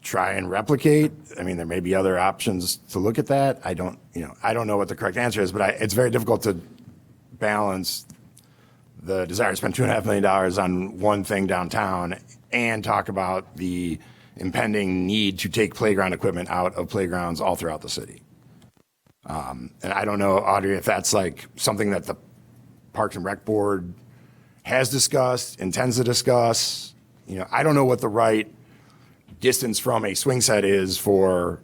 try and replicate. I mean, there may be other options to look at that. I don't know what the correct answer is, but it's very difficult to balance the desire to spend $2.5 million on one thing downtown and talk about the impending need to take playground equipment out of playgrounds all throughout the city. And I don't know, Audrey, if that's like something that the Parks and Rec Board has discussed, intends to discuss. You know, I don't know what the right distance from a swing set is for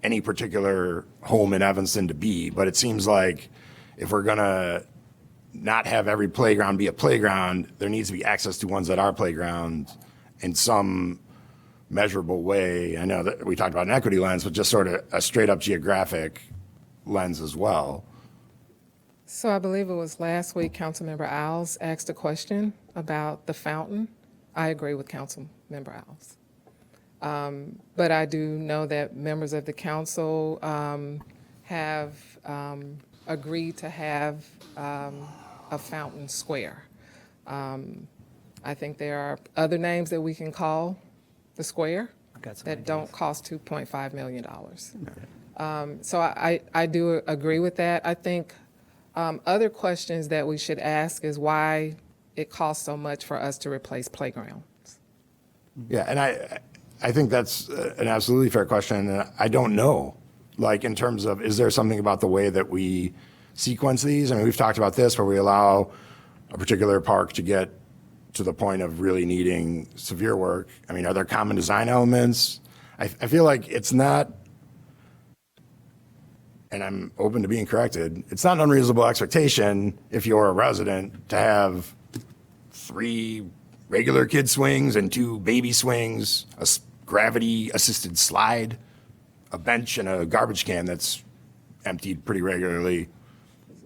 any particular home in Evanston to be, but it seems like if we're gonna not have every playground be a playground, there needs to be access to ones that are playgrounds in some measurable way. I know that we talked about an equity lens, but just sort of a straight up geographic lens as well. So I believe it was last week, Councilmember Alves asked a question about the fountain. I agree with Councilmember Alves. But I do know that members of the council have agreed to have a fountain square. I think there are other names that we can call the square that don't cost $2.5 million. So I do agree with that. I think other questions that we should ask is why it costs so much for us to replace playgrounds. Yeah, and I think that's an absolutely fair question. And I don't know, like in terms of, is there something about the way that we sequence these? I mean, we've talked about this where we allow a particular park to get to the point of really needing severe work. I mean, are there common design elements? I feel like it's not, and I'm open to being corrected, it's not an unreasonable expectation if you're a resident to have 3 regular kid swings and 2 baby swings, a gravity-assisted slide, a bench, and a garbage can that's emptied pretty regularly.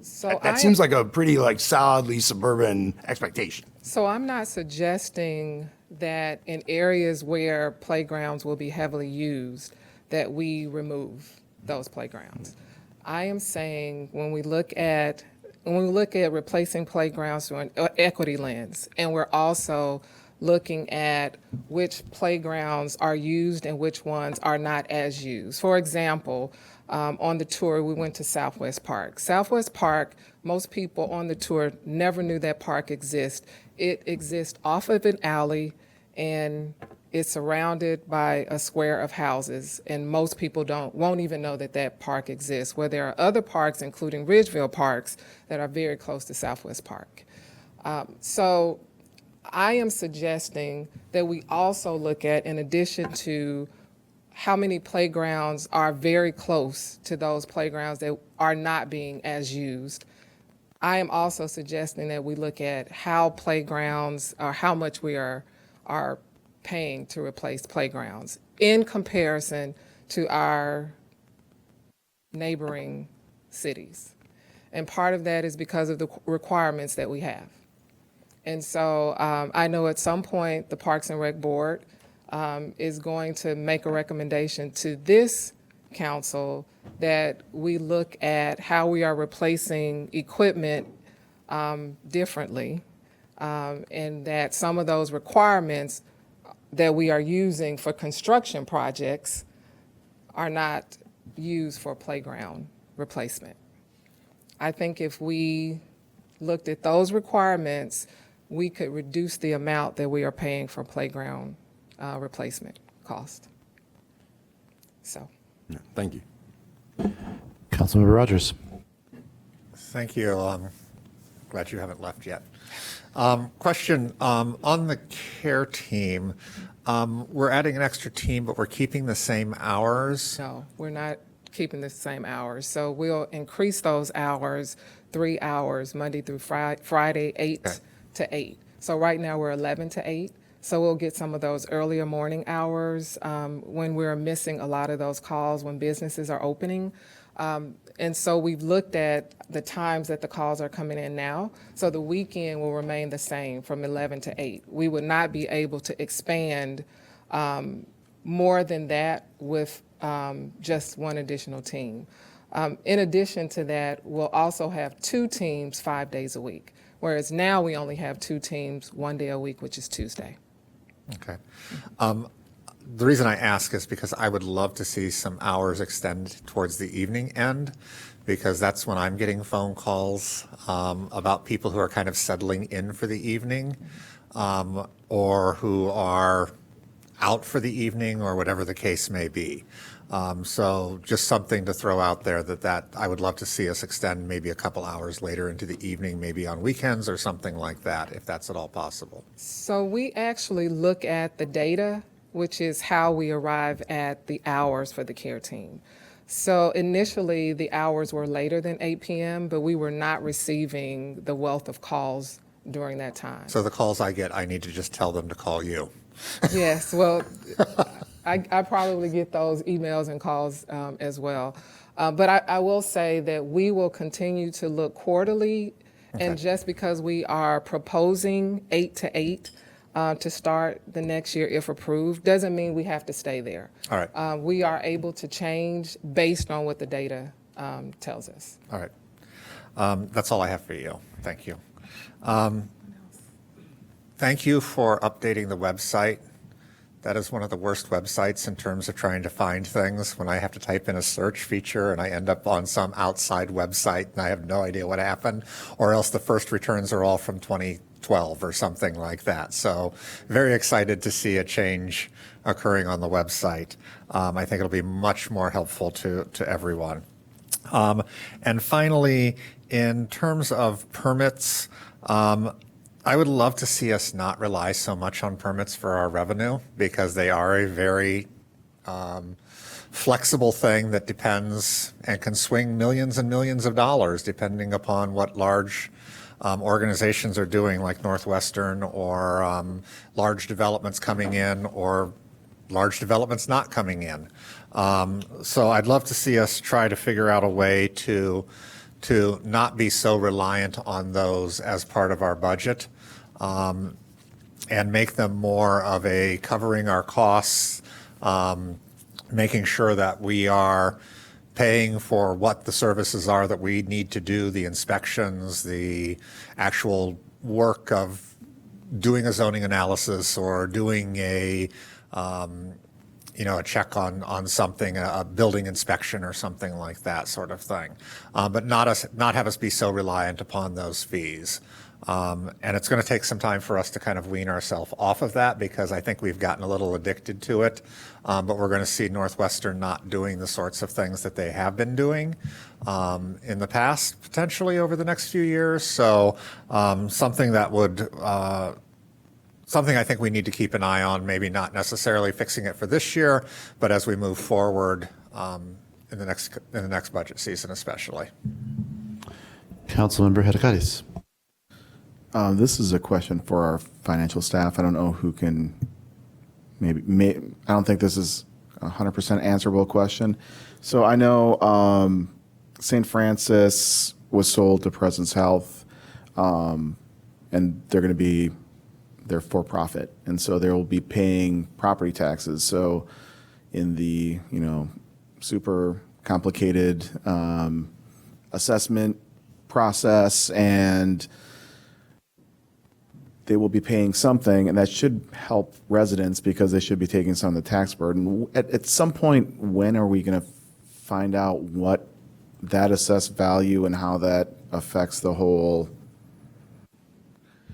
So That seems like a pretty solidly suburban expectation. So I'm not suggesting that in areas where playgrounds will be heavily used, that we remove those playgrounds. I am saying when we look at replacing playgrounds through an equity lens, and we're also looking at which playgrounds are used and which ones are not as used. For example, on the tour, we went to Southwest Park. Southwest Park, most people on the tour never knew that park exists. It exists off of an alley, and it's surrounded by a square of houses, and most people won't even know that that park exists, where there are other parks, including Ridgeville Parks, that are very close to Southwest Park. So I am suggesting that we also look at, in addition to how many playgrounds are very close to those playgrounds that are not being as used, I am also suggesting that we look at how playgrounds, or how much we are paying to replace playgrounds in comparison to our neighboring cities. And part of that is because of the requirements that we have. And so I know at some point the Parks and Rec Board is going to make a recommendation to this council that we look at how we are replacing equipment differently, and that some of those requirements that we are using for construction projects are not used for playground replacement. I think if we looked at those requirements, we could reduce the amount that we are paying for playground replacement cost. So. Yeah, thank you. Councilmember Rogers. Thank you. Glad you haven't left yet. Question, on the care team, we're adding an extra team, but we're keeping the same hours? No, we're not keeping the same hours. So we'll increase those hours, 3 hours, Monday through Friday, 8 to 8. So right now we're 11 to 8. So we'll get some of those earlier morning hours when we're missing a lot of those calls when businesses are opening. And so we've looked at the times that the calls are coming in now. So the weekend will remain the same from 11 to 8. We would not be able to expand more than that with just one additional team. In addition to that, we'll also have 2 teams 5 days a week, whereas now we only have 2 teams 1 day a week, which is Tuesday. Okay. The reason I ask is because I would love to see some hours extend towards the evening end, because that's when I'm getting phone calls about people who are kind of settling in for the evening, or who are out for the evening, or whatever the case may be. So just something to throw out there that I would love to see us extend maybe a couple hours later into the evening, maybe on weekends or something like that, if that's at all possible. So we actually look at the data, which is how we arrive at the hours for the care team. So initially, the hours were later than 8 p.m., but we were not receiving the wealth of calls during that time. So the calls I get, I need to just tell them to call you. Yes, well, I probably get those emails and calls as well. But I will say that we will continue to look quarterly, and just because we are proposing 8 to 8, to start the next year if approved, doesn't mean we have to stay there. All right. We are able to change based on what the data tells us. All right. That's all I have for you. Thank you. Thank you for updating the website. That is one of the worst websites in terms of trying to find things, when I have to type in a search feature and I end up on some outside website and I have no idea what happened, or else the first returns are all from 2012 or something like that. So very excited to see a change occurring on the website. I think it'll be much more helpful to everyone. And finally, in terms of permits, I would love to see us not rely so much on permits for our revenue, because they are a very flexible thing that depends and can swing millions and millions of dollars depending upon what large organizations are doing, like Northwestern, or large developments coming in, or large developments not coming in. So I'd love to see us try to figure out a way to not be so reliant on those as part of our budget, and make them more of a covering our costs, making sure that we are paying for what the services are that we need to do, the inspections, the actual work of doing a zoning analysis or doing a check on something, a building inspection or something like that sort of thing. But not have us be so reliant upon those fees. And it's going to take some time for us to kind of wean ourselves off of that, because I think we've gotten a little addicted to it. But we're going to see Northwestern not doing the sorts of things that they have been doing in the past, potentially over the next few years. So something that would something I think we need to keep an eye on, maybe not necessarily fixing it for this year, but as we move forward in the next budget season especially. Councilmember Hedekadis. This is a question for our financial staff. I don't know who can I don't think this is a 100% answerable question. So I know St. Francis was sold to Presence Health, and they're for profit. And so they will be paying property taxes. So in the, super complicated assessment process, and they will be paying something, and that should help residents because they should be taking some of the tax burden. At some point, when are we going to find out what that assessed value and how that affects the whole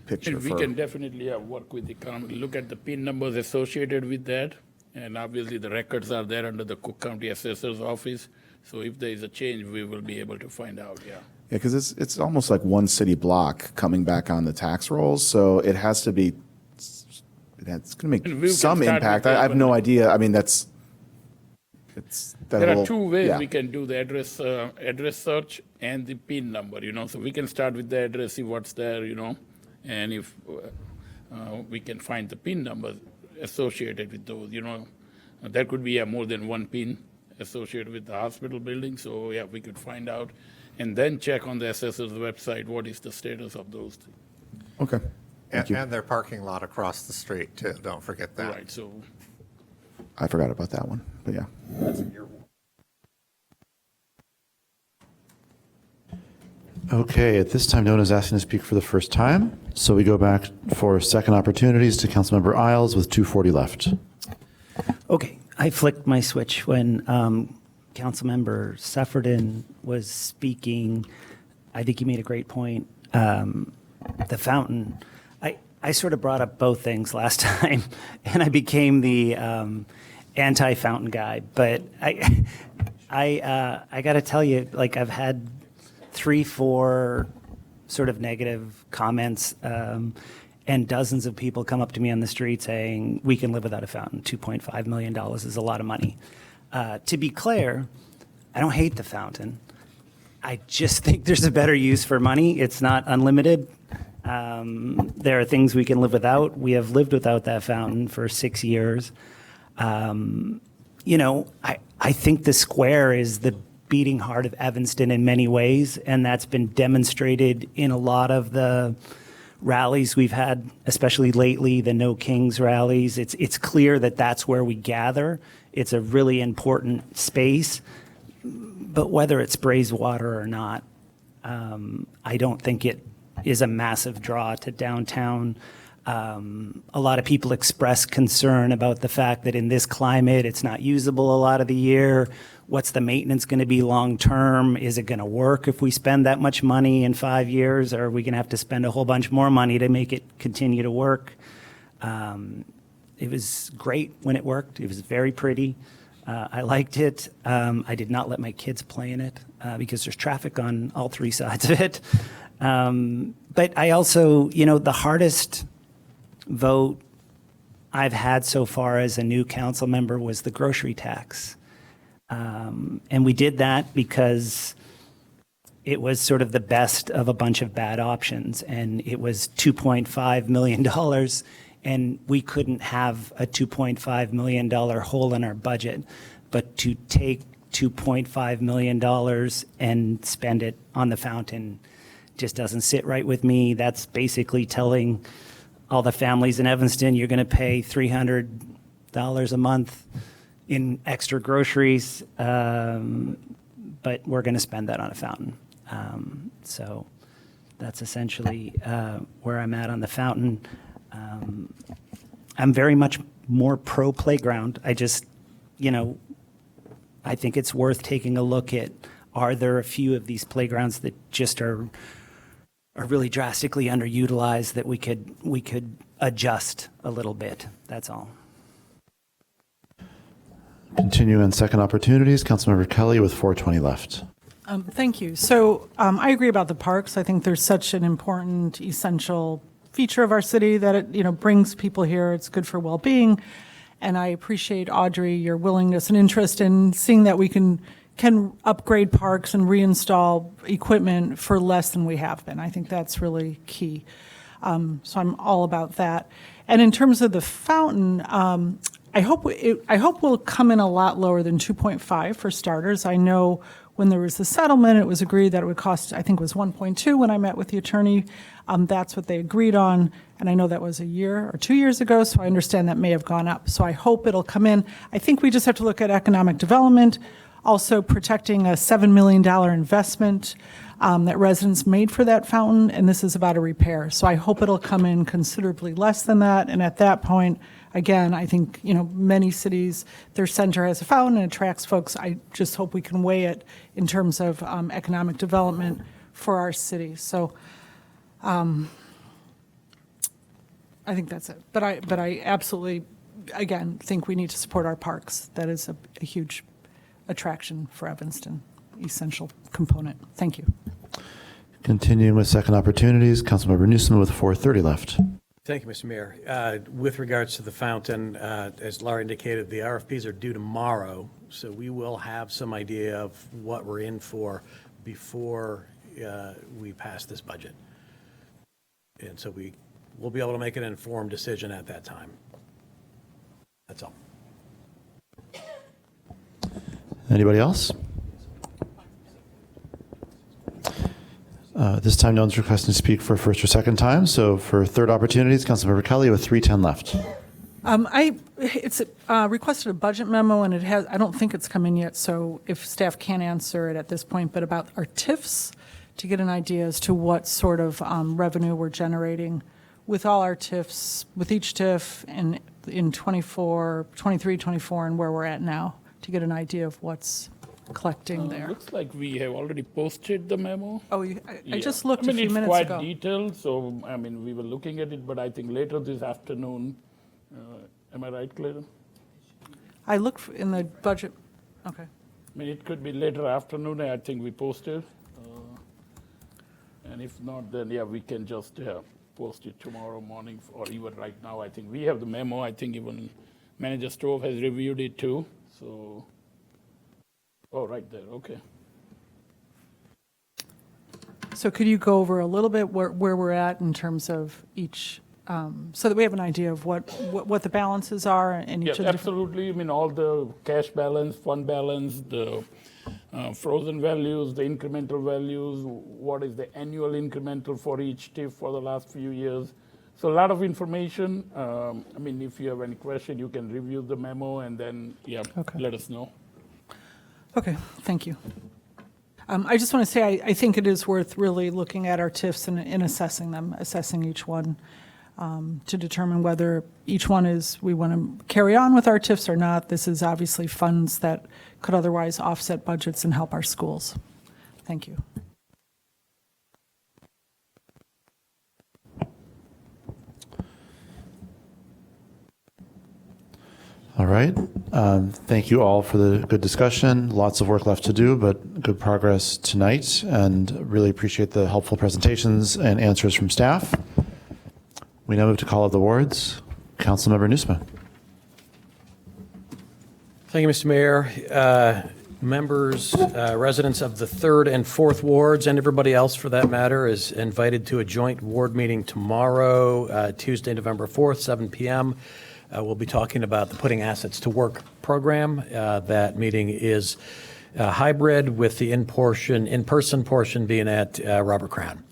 picture? We can definitely work with the county, look at the PIN numbers associated with that, and obviously the records are there under the Cook County Assessor's Office. So if there is a change, we will be able to find out, Yeah, because it's almost like one city block coming back on the tax rolls, so it has to be. It's going to make some impact. I have no idea. I mean, it's that there whole, are two ways yeah. we can do the address search and the PIN number. So we can start with the address, see what's there, and if we can find the PIN number associated with those, there could be more than one PIN associated with the hospital building. So yeah, we could find out, and then check on the assessor's website what is the status of those things. Okay. And their parking lot across the street too. Don't forget that. Right. So I forgot about that one, but yeah. Okay, at this time, no one is asking to speak for the first time, so we go back for second opportunities to Councilmember Isles with 240 left. Okay, I flicked my switch when Councilmember Sefferden was speaking. I think he made a great point. The fountain. I sort of brought up both things last time, and I became the anti-fountain guy. But I got to tell you, like, I've had 3-4 sort of negative comments, and dozens of people come up to me on the street saying, we can live without a fountain. $2.5 million is a lot of money. To be clear, I don't hate the fountain. I just think there's a better use for money. It's not unlimited. There are things we can live without. We have lived without that fountain for 6 years. I think the square is the beating heart of Evanston in many ways, and that's been demonstrated in a lot of the rallies we've had, especially lately, the No Kings rallies. It's clear that that's where we gather. It's a really important space, but whether it sprays water or not, I don't think it is a massive draw to downtown. A lot of people express concern about the fact that in this climate, it's not usable a lot of the year. What's the maintenance going to be long term? Is it going to work if we spend that much money in 5 years? Or are we going to have to spend a whole bunch more money to make it continue to work? It was great when it worked. It was very pretty. I liked it. I did not let my kids play in it because there's traffic on all three sides of it. But I also, the hardest vote I've had so far as a new council member was the grocery tax. And we did that because it was sort of the best of a bunch of bad options, and it was $2.5 million, and we couldn't have a $2.5 million hole in our budget. But to take $2.5 million and spend it on the fountain just doesn't sit right with me. That's basically telling all the families in Evanston, you're going to pay $300 a month in extra groceries, but we're going to spend that on a fountain. So that's essentially where I'm at on the fountain. I'm very much more pro playground. I just, I think it's worth taking a look at, are there a few of these playgrounds that just are really drastically underutilized that we could adjust a little bit? That's all. Continue in second opportunities. Councilmember Kelly with 4:20 left. Thank you. So I agree about the parks. I think there's such an important, essential feature of our city that it brings people here. It's good for well-being. And I appreciate, Audrey, your willingness and interest in seeing that we can upgrade parks and reinstall equipment for less than we have been. I think that's really key. So I'm all about that. And in terms of the fountain, I hope we'll come in a lot lower than 2.5 for starters. I know when there was the settlement, it was agreed that it would cost, I think it was 1.2 when I met with the attorney. That's what they agreed on. And I know that was a year or 2 years ago, so I understand that may have gone up. So I hope it'll come in. I think we just have to look at economic development, also protecting a $7 million investment that residents made for that fountain, and this is about a repair. So I hope it'll come in considerably less than that. And at that point, again, I think, many cities, their center has a fountain and attracts folks. I just hope we can weigh it in terms of economic development for our city. So I think that's it. But I absolutely, again, think we need to support our parks. That is a huge attraction for Evanston, essential component. Thank you. Continuing with second opportunities, Councilmember Nieuwsma with 4:30 left. Thank you, Mr. Mayor. With regards to the fountain, as Laura indicated, the RFPs are due tomorrow, so we will have some idea of what we're in for before we pass this budget. And so we'll be able to make an informed decision at that time. That's all. Anybody else? This time, no one's requesting to speak for first or second time. So for third opportunities, Councilmember Kelly with 3:10 left. It's requested a budget memo, and I don't think it's come in yet, so if staff can't answer it at this point, but about our TIFs, to get an idea as to what sort of revenue we're generating with all our TIFs, with each TIF in 24, 23, 24, and where we're at now, to get an idea of what's collecting there. Looks like we have already posted the memo. Oh, I just looked a few minutes it's ago. quite detailed, so, we were looking at it, but I think later this afternoon, am I right, Clayton? I looked in the budget, okay. It could be later afternoon, I think we posted. And if not, then, we can just post it tomorrow morning, or even right now. I think we have the memo. I think even Manager Stove has reviewed it too, so. Oh, right there, okay. So could you go over a little bit where we're at in terms of each, so that we have an idea of what the balances are in each of the different? Absolutely. All the cash balance, fund balance, the frozen values, the incremental values, what is the annual incremental for each TIF for the last few years. So a lot of information. If you have any question, you can review the memo and then, let us know. Okay, thank you. I just want to say I think it is worth really looking at our TIFs and assessing them, assessing each one to determine whether each one we want to carry on with our TIFs or not. This is obviously funds that could otherwise offset budgets and help our schools. Thank you. All right. Thank you all for the good discussion. Lots of work left to do, but good progress tonight, and really appreciate the helpful presentations and answers from staff. We now move to call of the wards. Councilmember Nieuwsma. Thank you, Mr. Mayor. Members, residents of the 3rd and 4th wards, and everybody else for that matter, is invited to a joint ward meeting tomorrow, Tuesday, November 4th, 7 p.m. We'll be talking about the Putting Assets to Work program. That meeting is hybrid, with the in-person portion being at Robert Crown.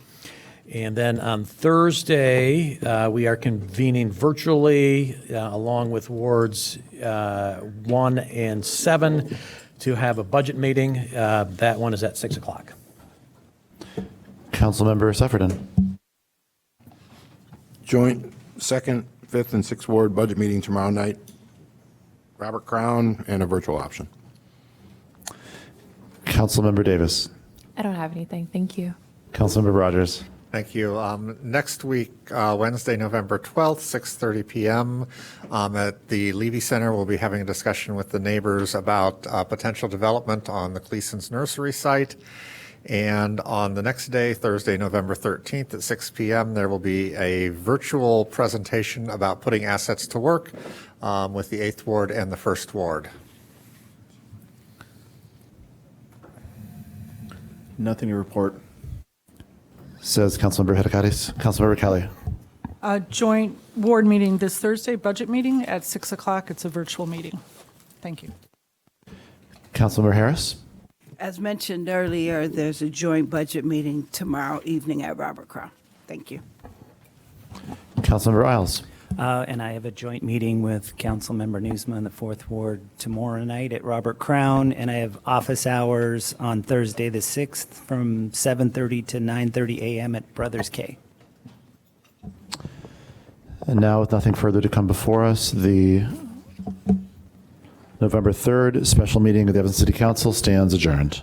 And then on Thursday, we are convening virtually, along with wards 1 and 7, to have a budget meeting. That one is at 6 o'clock. Councilmember Sefferden. Joint 2nd, 5th, and 6th Ward budget meeting tomorrow night. Robert Crown and a virtual option. Councilmember Davis. I don't have anything. Thank you. Councilmember Rogers. Thank you. Next week, Wednesday, November 12th, 6:30 p.m. At the Levy Center, we'll be having a discussion with the neighbors about potential development on the Cleason's nursery site. And on the next day, Thursday, November 13th at 6 p.m., there will be a virtual presentation about putting assets to work with the 8th Ward and the 1st Ward. Nothing to report. Says Councilmember Hedekatis. Councilmember Kelly. A joint ward meeting this Thursday, budget meeting at 6 o'clock. It's a virtual meeting. Thank you. Councilmember Harris. As mentioned earlier, there's a joint budget meeting tomorrow evening at Robert Crown. Thank you. Councilmember Isles. And I have a joint meeting with Councilmember Nieuwsma in the 4th Ward tomorrow night at Robert Crown, and I have office hours on Thursday the 6th from 7:30 to 9:30 a.m. at Brothers K. And now, with nothing further to come before us, the November 3rd special meeting of the Evanston City Council stands adjourned.